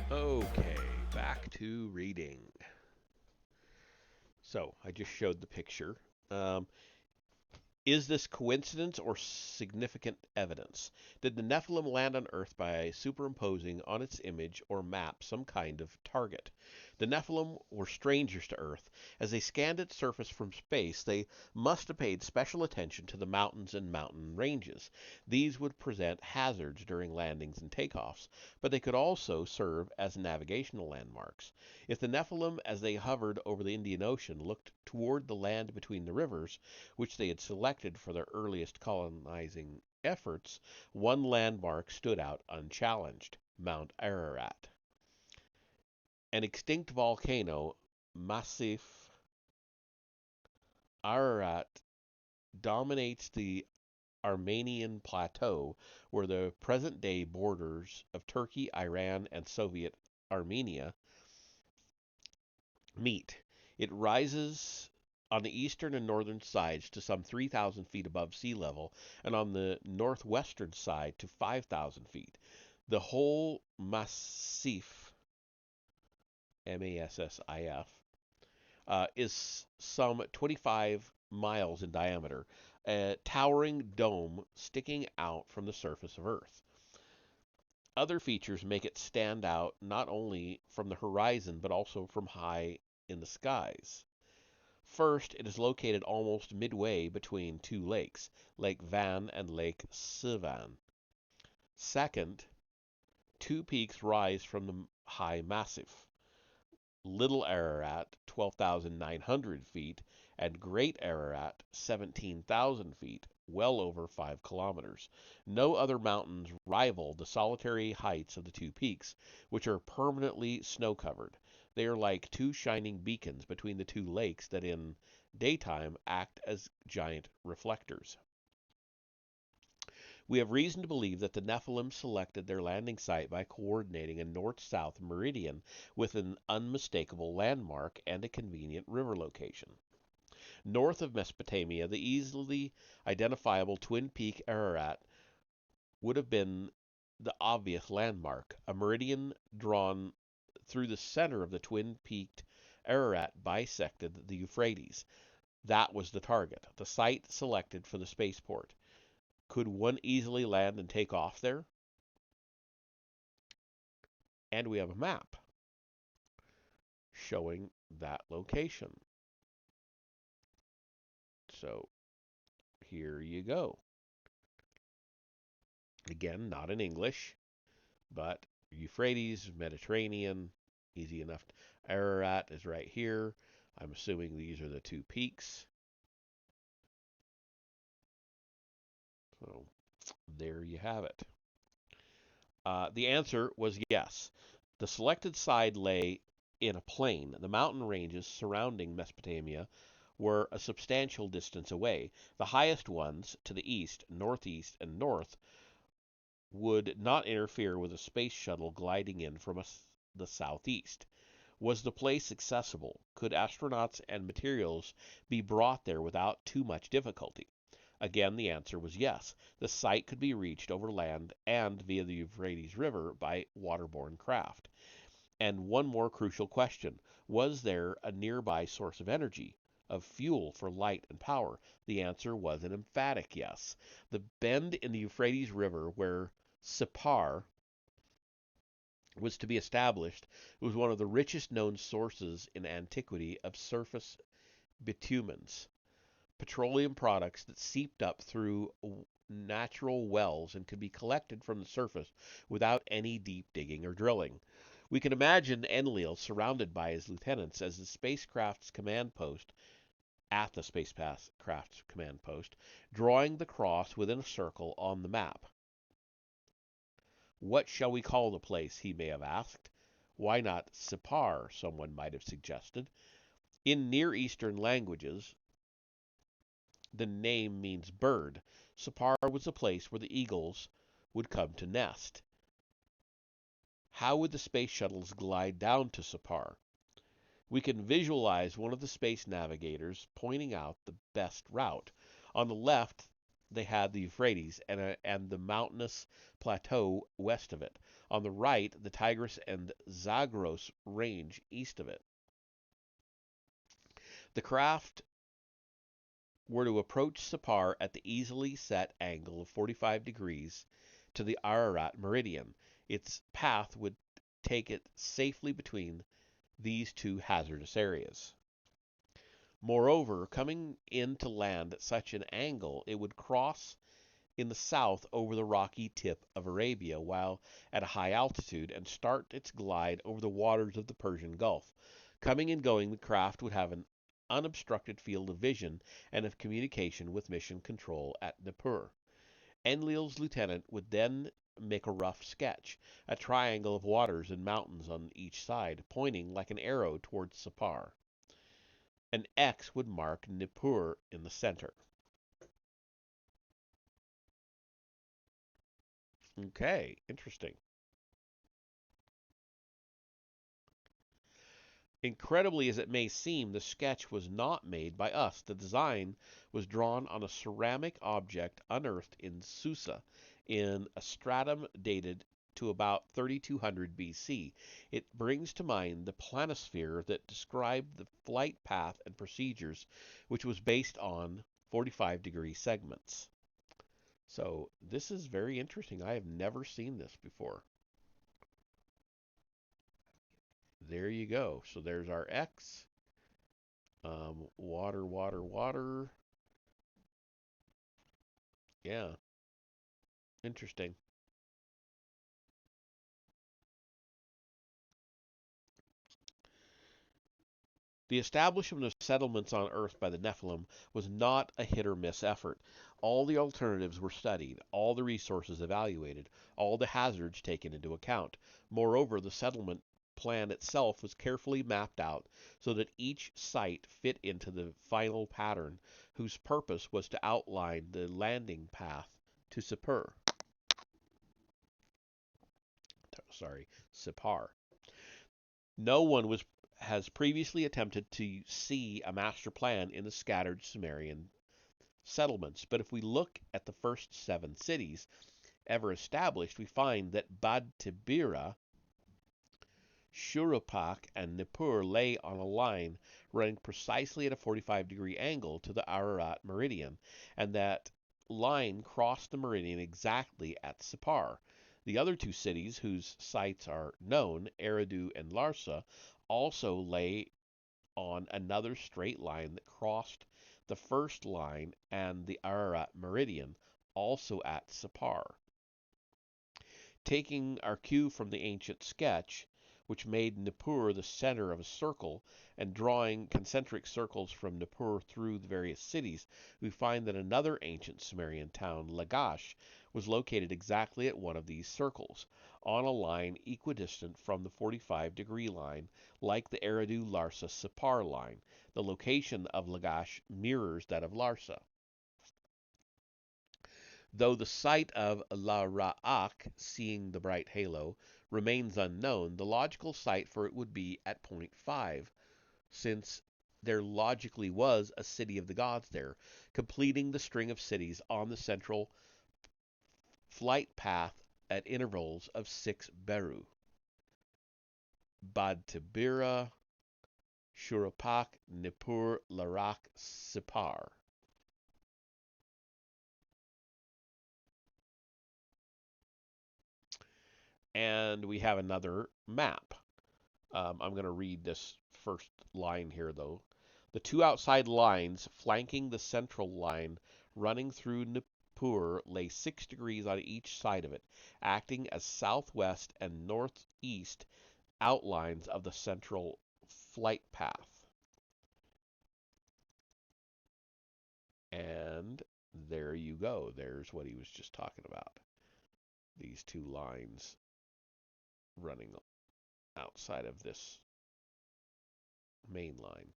Okay, back to reading. So, I just showed the picture. Is this coincidence or significant evidence? Did the Nephilim land on Earth by superimposing on its image or map some kind of target? The Nephilim were strangers to Earth. As they scanned its surface from space, they must have paid special attention to the mountains and mountain ranges. These would present hazards during landings and takeoffs, but they could also serve as navigational landmarks. If the Nephilim, as they hovered over the Indian Ocean, looked toward the land between the rivers, which they had selected for their earliest colonizing efforts, one landmark stood out unchallenged: Mount Ararat. An extinct volcano, Massif Ararat, dominates the Armenian plateau, where the present day borders of Turkey, Iran, and Soviet Armenia meet. It rises on the eastern and northern sides to some 3,000 feet above sea level, and on the northwestern side to 5,000 feet. The whole massif, Massif, is some 25 miles in diameter, a towering dome sticking out from the surface of Earth. Other features make it stand out not only from the horizon but also from high in the skies. First, it is located almost midway between two lakes, Lake Van and Lake Sivan. Second, two peaks rise from the high massif: Little Ararat, 12,900 feet, and Great Ararat, 17,000 feet, well over 5 kilometers. No other mountains rival the solitary heights of the two peaks, which are permanently snow-covered. They are like two shining beacons between the two lakes that in daytime act as giant reflectors. We have reason to believe that the Nephilim selected their landing site by coordinating a north-south meridian with an unmistakable landmark and a convenient river location. North of Mesopotamia, the easily identifiable Twin Peak Ararat would have been the obvious landmark. A meridian drawn through the center of the twin-peaked Ararat bisected the Euphrates. That was the target, the site selected for the spaceport. Could one easily land and take off there? And we have a map showing that location. So here you go. Again, not in English, but Euphrates, Mediterranean, easy enough. Ararat is right here. I'm assuming these are the two peaks. So there you have it. The answer was yes. The selected side lay in a plain. The mountain ranges surrounding Mesopotamia were a substantial distance away. The highest ones, to the east, northeast, and north, would not interfere with a space shuttle gliding in from the southeast. Was the place accessible? Could astronauts and materials be brought there without too much difficulty? Again, the answer was yes. The site could be reached over land and via the Euphrates River by waterborne craft. And one more crucial question: was there a nearby source of energy, of fuel for light and power? The answer was an emphatic yes. The bend in the Euphrates River where Sippar was to be established was one of the richest known sources in antiquity of surface bitumens, petroleum products that seeped up through natural wells and could be collected from the surface without any deep digging or drilling. We can imagine Enlil surrounded by his lieutenants as the spacecraft's command post, at the spacecraft's command post, drawing the cross within a circle on the map. What shall we call the place, he may have asked. Why not Sippar, someone might have suggested. In Near Eastern languages, the name means bird. Sippar was the place where the eagles would come to nest. How would the space shuttles glide down to Sippar? We can visualize one of the space navigators pointing out the best route. On the left, they had the Euphrates and the mountainous plateau west of it. On the right, the Tigris and Zagros range east of it. The craft were to approach Sipar at the easily set angle of 45 degrees to the Ararat meridian, its path would take it safely between these two hazardous areas. Moreover, coming in to land at such an angle, it would cross in the south over the rocky tip of Arabia while at a high altitude and start its glide over the waters of the Persian Gulf. Coming and going, the craft would have an unobstructed field of vision and of communication with mission control at Nippur. Enlil's lieutenant would then make a rough sketch, a triangle of waters and mountains on each side, pointing like an arrow towards Sipar. An X would mark Nippur in the center. Okay, interesting. Incredibly as it may seem, the sketch was not made by us. The design was drawn on a ceramic object unearthed in Susa in a stratum dated to about 3200 BC. It brings to mind the planisphere that described the flight path and procedures, which was based on 45-degree segments. So this is very interesting. I have never seen this before. There you go. So there's our X. Water, water, water. Yeah, interesting. The establishment of settlements on Earth by the Nephilim was not a hit or miss effort. All the alternatives were studied, all the resources evaluated, all the hazards taken into account. Moreover, the settlement plan itself was carefully mapped out so that each site fit into the final pattern, whose purpose was to outline the landing path to Sipar. Sorry, Sipar. No one has previously attempted to see a master plan in the scattered Sumerian settlements, but if we look at the first 7 cities ever established, we find that Bad Tibira, Shuruppak, and Nippur lay on a line running precisely at a 45-degree angle to the Ararat meridian, and that line crossed the meridian exactly at Sipar. The other 2 cities whose sites are known, Eridu and Larsa, also lay on another straight line that crossed the first line and the Ararat meridian, also at Sipar. Taking our cue from the ancient sketch, which made Nippur the center of a circle, and drawing concentric circles from Nippur through the various cities, we find that another ancient Sumerian town, Lagash, was located exactly at one of these circles, on a line equidistant from the 45-degree line, like the Eridu-Larsa-Sipar line. The location of Lagash mirrors that of Larsa. Though the site of La Ra'ak, seeing the bright halo, remains unknown, the logical site for it would be at point 5, since there logically was a city of the gods there, completing the string of cities on the central flight path at intervals of 6 beru. Bad Tibira, Shuruppak, Nippur, Larak, Sipar. And we have another map. I'm going to read this first line here, though. The 2 outside lines flanking the central line running through Nippur lay 6 degrees on each side of it, acting as southwest and northeast outlines of the central flight path. And there you go. There's what he was just talking about. These 2 lines running outside of this main line.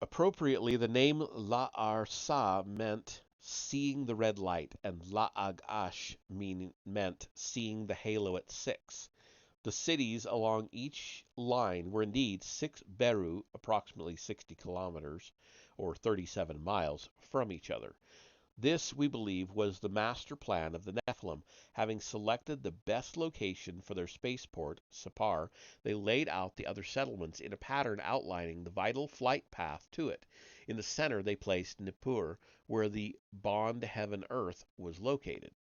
Appropriately, the name La'ar-Sa meant seeing the red light, and La'ag-Ash meant seeing the halo at 6. The cities along each line were indeed 6 beru, approximately 60 kilometers, or 37 miles, from each other. This, we believe, was the master plan of the Nephilim. Having selected the best location for their spaceport, Sapar, they laid out the other settlements in a pattern outlining the vital flight path to it. In the center, they placed Nippur, where the Bond Heaven Earth was located.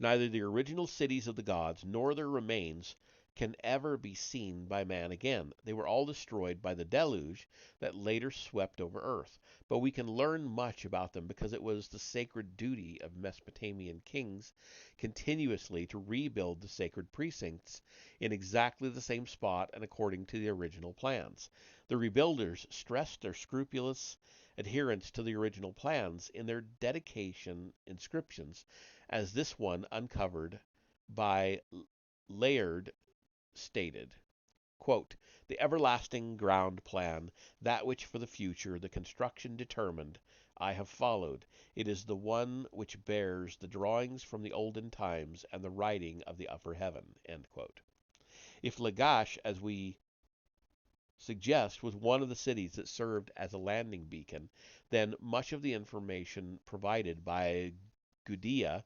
Neither the original cities of the gods nor their remains can ever be seen by man again. They were all destroyed by the deluge that later swept over earth. But we can learn much about them because it was the sacred duty of Mesopotamian kings continuously to rebuild the sacred precincts in exactly the same spot and according to the original plans. The rebuilders stressed their scrupulous adherence to the original plans in their dedication inscriptions, as this one uncovered by Layard stated, quote, "The everlasting ground plan, that which for the future the construction determined, I have followed. It is the one which bears the drawings from the olden times and the writing of the upper heaven." End quote. If Lagash, as we suggest, was one of the cities that served as a landing beacon, then much of the information provided by Gudea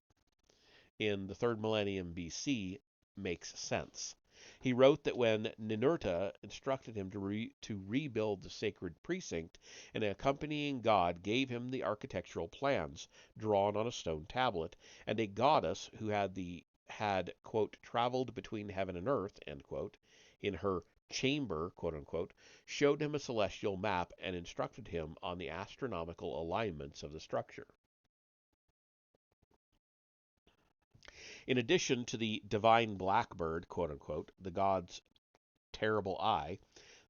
in the 3rd millennium BC makes sense. He wrote that when Ninurta instructed him to rebuild the sacred precinct, an accompanying god gave him the architectural plans drawn on a stone tablet, and a goddess who had quote traveled between heaven and earth end quote in her chamber quote unquote showed him a celestial map and instructed him on the astronomical alignments of the structure. In addition to the divine blackbird, quote unquote, the god's terrible eye,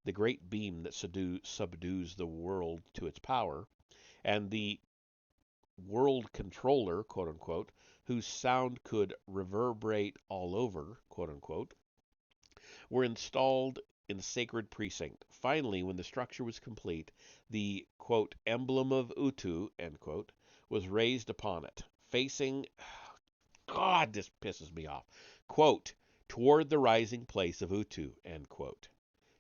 the great beam that subdues the world to its power, and the world controller, quote unquote, whose sound could reverberate all over, quote unquote, were installed in the sacred precinct. Finally, when the structure was complete, the quote emblem of Utu, end quote, was raised upon it, facing God, this pisses me off. Quote, toward the rising place of Utu, end quote.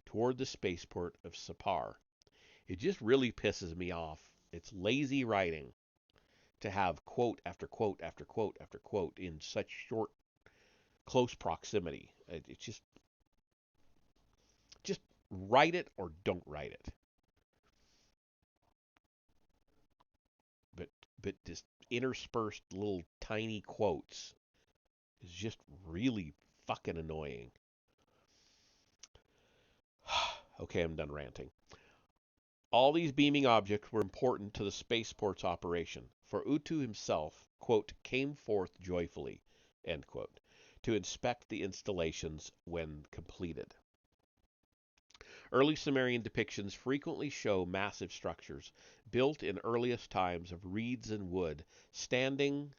Toward the spaceport of Sapar. It just really pisses me off. It's lazy writing to have quote after quote after quote after quote in such short, close proximity. It's just write it or don't write it. But just interspersed little tiny quotes is just really fucking annoying. Okay, I'm done ranting. All these beaming objects were important to the spaceport's operation, for Utu himself, quote, came forth joyfully, end quote, to inspect the installations when completed. Early Sumerian depictions frequently show massive structures, built in earliest times of reeds and wood, standing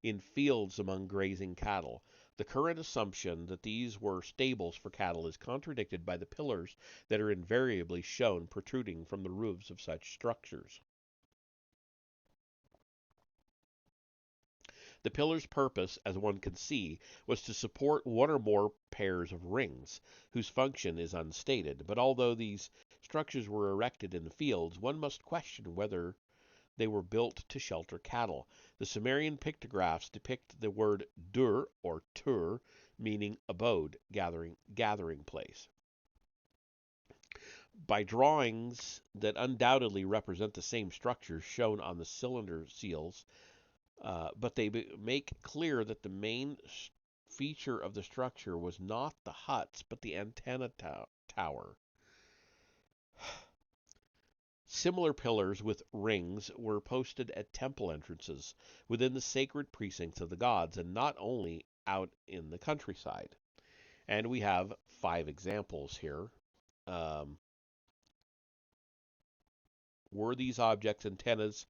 in fields among grazing cattle. The current assumption that these were stables for cattle is contradicted by the pillars that are invariably shown protruding from the roofs of such structures. The pillar's purpose, as one can see, was to support one or more pairs of rings, whose function is unstated. But although these structures were erected in the fields, one must question whether they were built to shelter cattle. The Sumerian pictographs depict the word dur or tur, meaning abode, gathering place. By drawings that undoubtedly represent the same structures shown on the cylinder seals, but they make clear that the main feature of the structure was not the huts, but the antenna tower. Similar pillars with rings were posted at temple entrances within the sacred precincts of the gods, and not only out in the countryside. And we have 5 examples here. Were these objects antennas?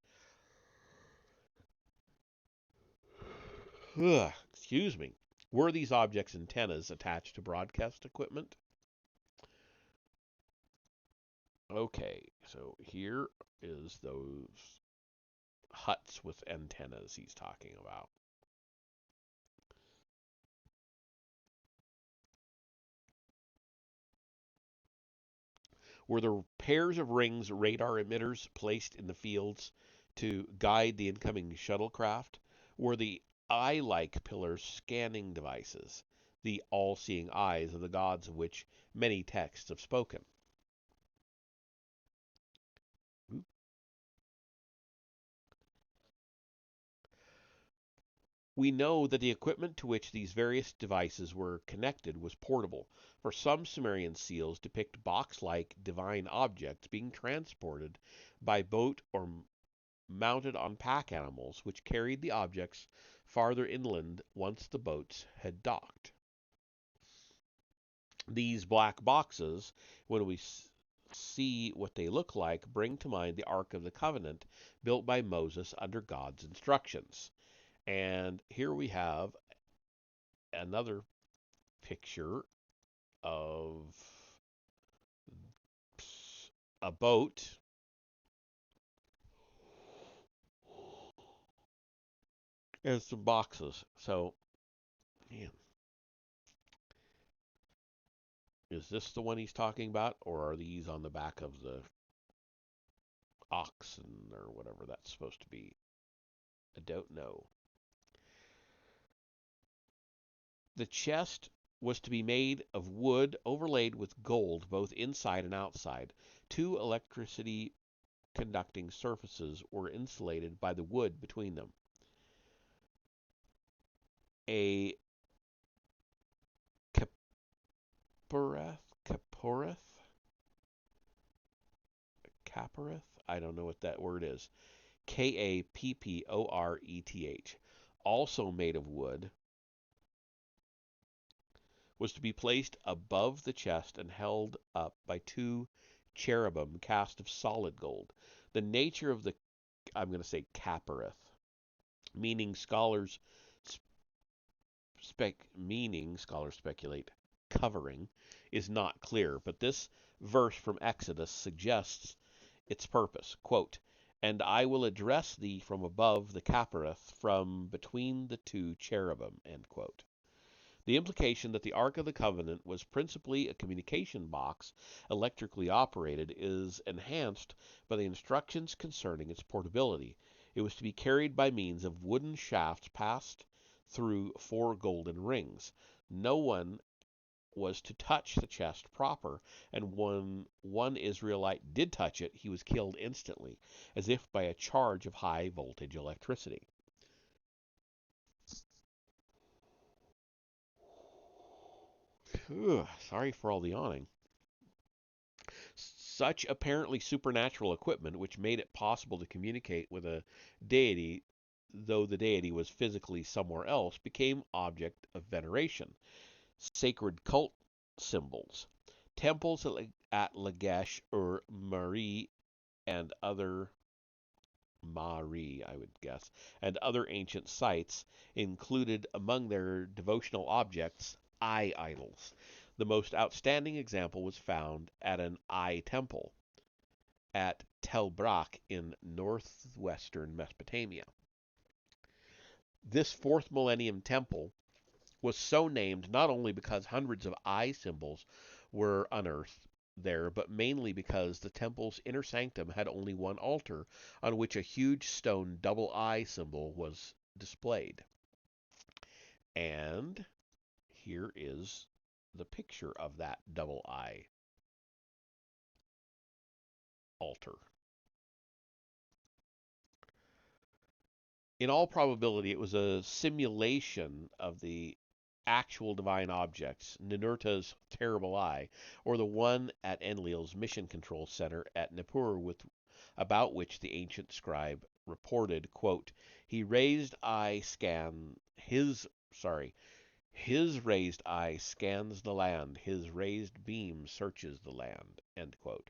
Excuse me. Were these objects antennas attached to broadcast equipment? Okay, so here is those huts with antennas he's talking about. Were the pairs of rings radar emitters placed in the fields to guide the incoming shuttlecraft were the eye-like pillars scanning devices, the all-seeing eyes of the gods of which many texts have spoken. We know that the equipment to which these various devices were connected was portable, for some Sumerian seals depict box-like divine objects being transported by boat or mounted on pack animals, which carried the objects farther inland once the boats had docked. These black boxes, when we see what they look like, bring to mind the Ark of the Covenant built by Moses under God's instructions. And here we have another picture of a boat and some boxes. So, man, is this the one he's talking about, or are these on the back of the oxen or whatever that's supposed to be? I don't know. The chest was to be made of wood overlaid with gold both inside and outside. Two electricity conducting surfaces were insulated by the wood between them. A Caporeth? I don't know what that word is. Kapporeth, also made of wood, was to be placed above the chest and held up by two cherubim cast of solid gold. The nature of the, I'm going to say Caporeth, meaning scholars speculate covering, is not clear, but this verse from Exodus suggests its purpose. Quote, "And I will address thee from above the Caporeth, from between the two cherubim." End quote. The implication that the Ark of the Covenant was principally a communication box, electrically operated, is enhanced by the instructions concerning its portability. It was to be carried by means of wooden shafts passed through 4 golden rings. No one was to touch the chest proper, and when one Israelite did touch it, he was killed instantly, as if by a charge of high voltage electricity. Sorry for all the yawning. Such apparently supernatural equipment, which made it possible to communicate with a deity, though the deity was physically somewhere else, became object of veneration. Sacred cult symbols. Temples at Lagash or and other Mari, I would guess, and other ancient sites included among their devotional objects eye idols. The most outstanding example was found at an eye temple at Tel Brak in northwestern Mesopotamia. This 4th millennium temple was so named not only because hundreds of eye symbols were unearthed there, but mainly because the temple's inner sanctum had only one altar on which a huge stone double eye symbol was displayed. And here is the picture of that double eye altar. In all probability, it was a simulation of the actual divine objects, Ninurta's terrible eye, or the one at Enlil's mission control center at Nippur, about which the ancient scribe reported, quote, His raised eye scans the land, his raised beam searches the land, end quote.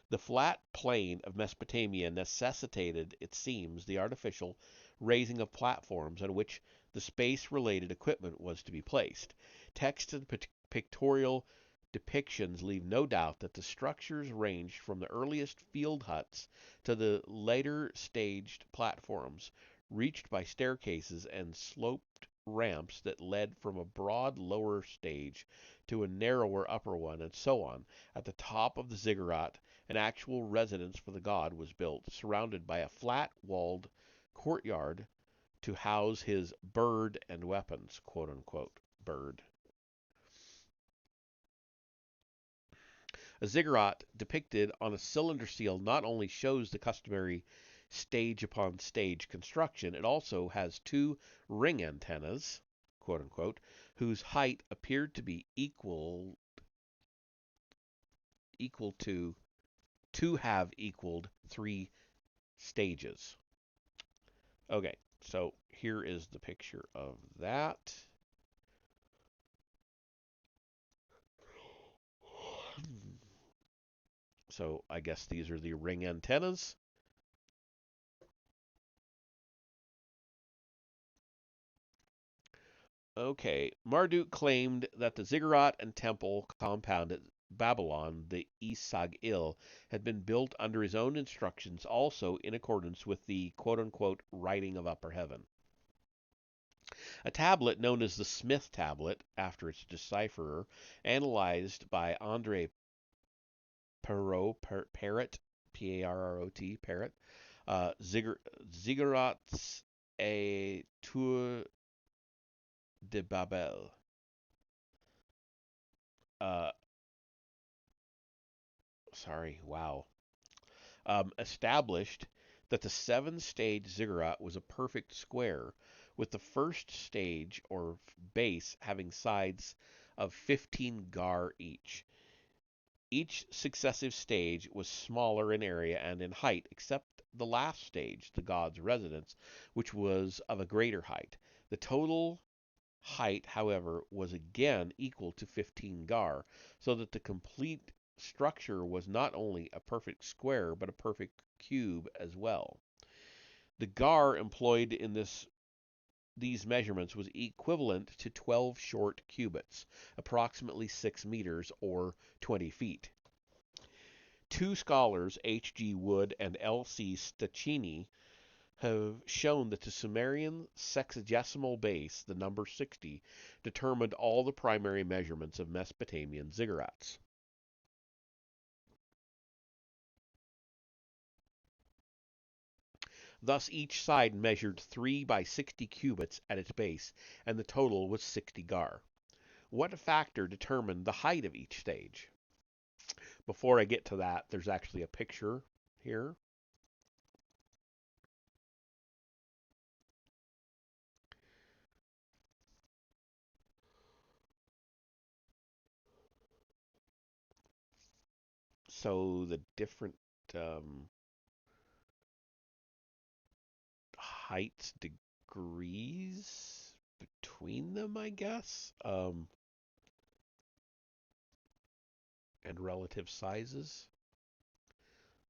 The flat plain of Mesopotamia necessitated, it seems, the artificial raising of platforms on which the space-related equipment was to be placed. Text and pictorial depictions leave no doubt that the structures ranged from the earliest field huts to the later staged platforms, reached by staircases and sloped ramps that led from a broad lower stage to a narrower upper one, and so on. At the top of the ziggurat, an actual residence for the god was built, surrounded by a flat-walled courtyard to house his bird and weapons, quote unquote, bird. A ziggurat depicted on a cylinder seal not only shows the customary stage upon stage construction, it also has two ring antennas, quote unquote, whose height appeared to be equal to have equaled three stages. Okay, so here is the picture of that. So I guess these are the ring antennas. Okay, Marduk claimed that the ziggurat and temple compound at Babylon, the Isag-il, had been built under his own instructions, also in accordance with the quote-unquote writing of upper heaven. A tablet known as the Smith tablet, after its decipherer, analyzed by Andre Parrot, P-A-R-R-O-T, Parrot, Ziggurats et Tour de Babel. Uh, Sorry, wow. Established that the seven-stage ziggurat was a perfect square, with the first stage or base having sides of 15 gar each. Each successive stage was smaller in area and in height, except the last stage, the god's residence, which was of a greater height. The total height, however, was again equal to 15 gar, so that the complete structure was not only a perfect square, but a perfect cube as well. The gar employed in these measurements was equivalent to 12 short cubits, approximately 6 meters or 20 feet. Two scholars, H. G. Wood and L. C. Stachini, have shown that the Sumerian sexagesimal base, the number 60, determined all the primary measurements of Mesopotamian ziggurats. Thus, each side measured 3 by 60 cubits at its base, and the total was 60 gar. What factor determined the height of each stage? Before I get to that, there's actually a picture here. So the different um, heights, degrees between them, I guess, and relative sizes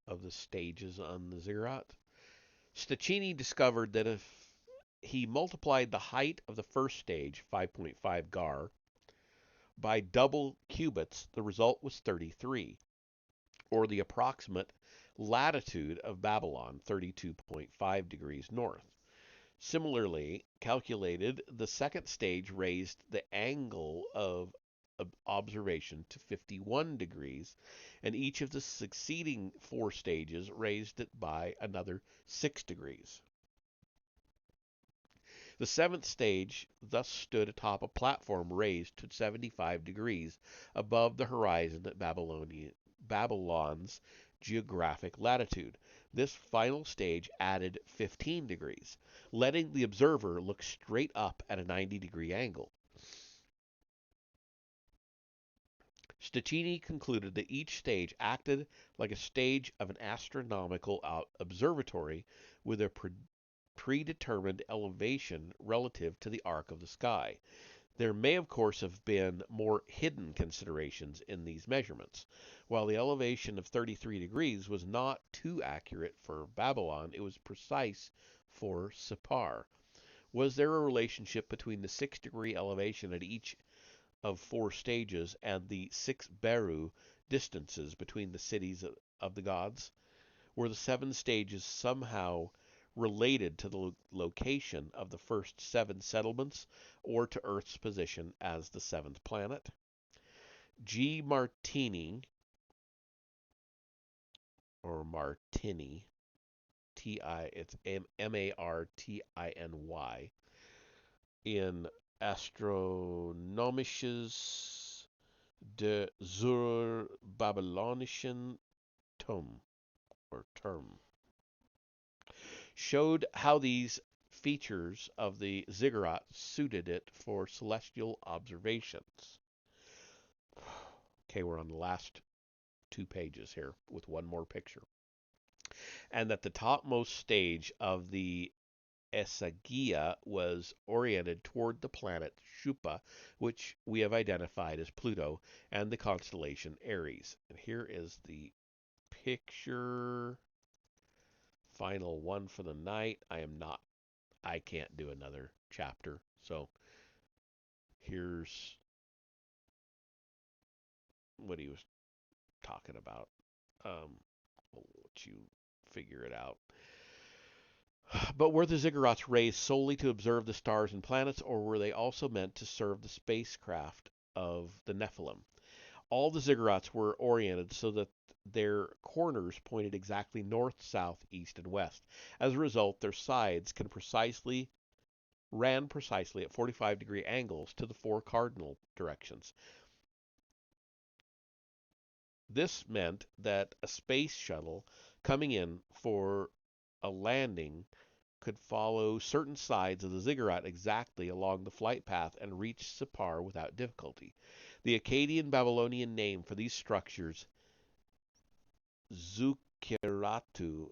of the stages on the ziggurat. Stachini discovered that if he multiplied the height of the first stage, 5.5 gar, by double cubits, the result was 33, or the approximate latitude of Babylon, 32.5 degrees north. Similarly calculated, the second stage raised the angle of observation to 51 degrees, and each of the succeeding four stages raised it by another 6 degrees. The seventh stage thus stood atop a platform raised to 75 degrees above the horizon at Babylon's geographic latitude. This final stage added 15 degrees, letting the observer look straight up at a 90-degree angle. Stachini concluded that each stage acted like a stage of an astronomical observatory with a predetermined elevation relative to the arc of the sky. There may, of course, have been more hidden considerations in these measurements. While the elevation of 33 degrees was not too accurate for Babylon, it was precise for Sippar. Was there a relationship between the 6-degree elevation at each of four stages and the 6 beru distances between the cities of the gods? Were the 7 stages somehow related to the location of the first 7 settlements or to Earth's position as the 7th planet. G. Martini, or Martini, it's Martiny, in Astronomisches de zur Babylonischen Turm, showed how these features of the ziggurat suited it for celestial observations. Okay, we're on the last 2 pages here with one more picture. And that the topmost stage of the Zecharia was oriented toward the planet Shupa, which we have identified as Pluto, and the constellation Aries. And here is the picture. Final one for the night. I can't do another chapter. So here's what he was talking about. I'll let you figure it out. But were the ziggurats raised solely to observe the stars and planets, or were they also meant to serve the spacecraft of the Nephilim? All the ziggurats were oriented so that their corners pointed exactly north, south, east, and west. As a result, their sides ran precisely at 45-degree angles to the 4 cardinal directions. This meant that a space shuttle coming in for a landing could follow certain sides of the ziggurat exactly along the flight path and reach Sipar without difficulty. The Akkadian Babylonian name for these structures, Zukeratu,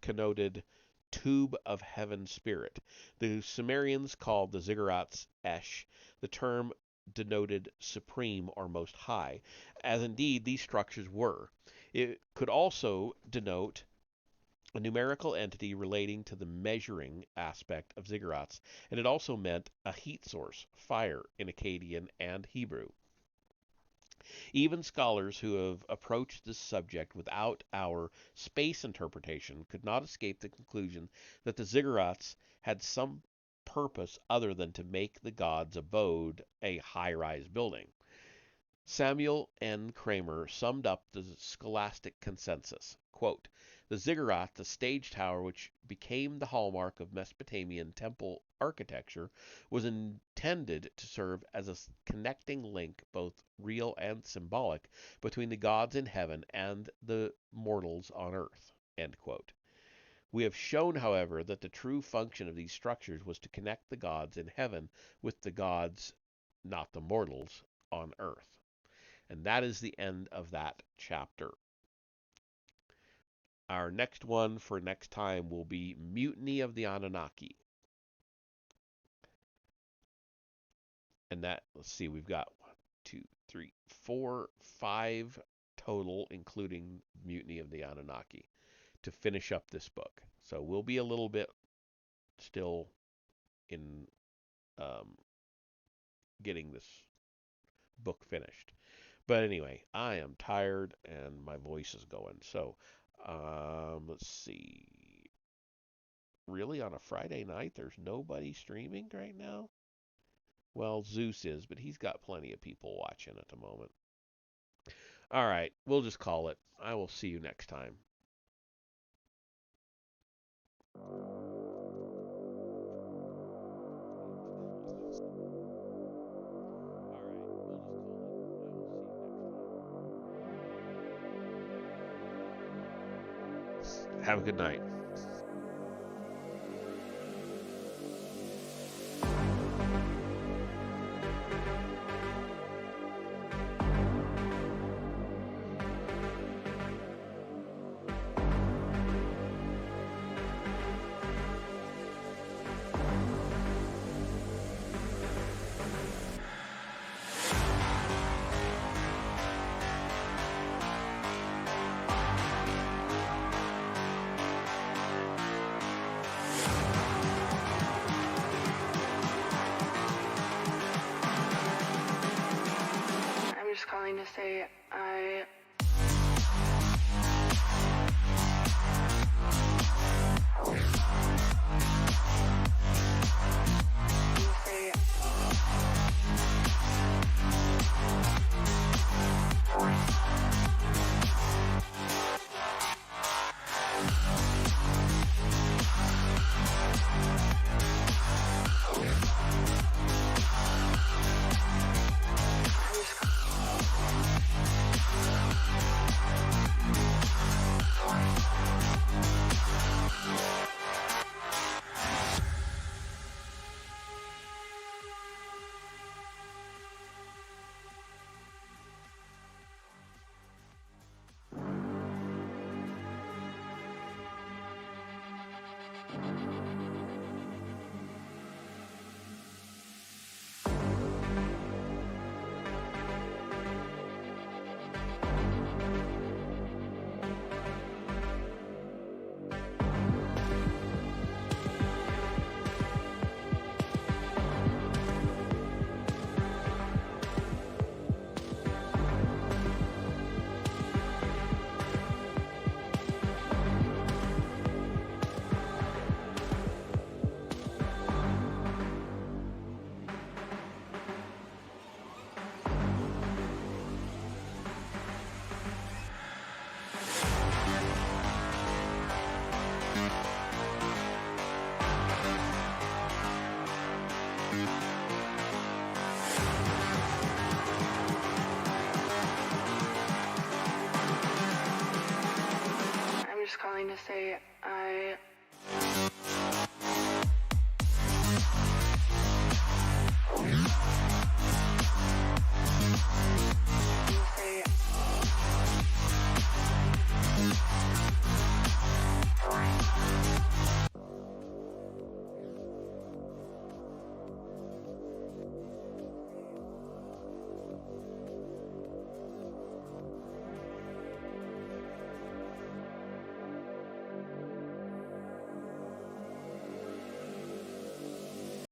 connoted tube of heaven spirit. The Sumerians called the ziggurats Esh. The term denoted supreme or most high, as indeed these structures were. It could also denote a numerical entity relating to the measuring aspect of ziggurats, and it also meant a heat source, fire, in Akkadian and Hebrew. Even scholars who have approached this subject without our space interpretation could not escape the conclusion that the ziggurats had some purpose other than to make the god's abode a high-rise building. Samuel N. Kramer summed up the scholastic consensus. Quote, the ziggurat, the stage tower which became the hallmark of Mesopotamian temple architecture, was intended to serve as a connecting link, both real and symbolic, between the gods in heaven and the mortals on earth. End quote. We have shown, however, that the true function of these structures was to connect the gods in heaven with the gods, not the mortals, on earth. And that is the end of that chapter. Our next one for next time will be Mutiny of the Anunnaki. And that, let's see, we've got 1, 2, 3, 4, 5 total, including Mutiny of the Anunnaki, to finish up this book. So we'll be a little bit still in getting this book finished. But anyway, I am tired and my voice is going. So let's see. Really, on a Friday night, there's nobody streaming right now? Well, Zeus is, but he's got plenty of people watching at the moment. All right, we'll just call it. I will see you next time. Have a good night. calling to say I to say I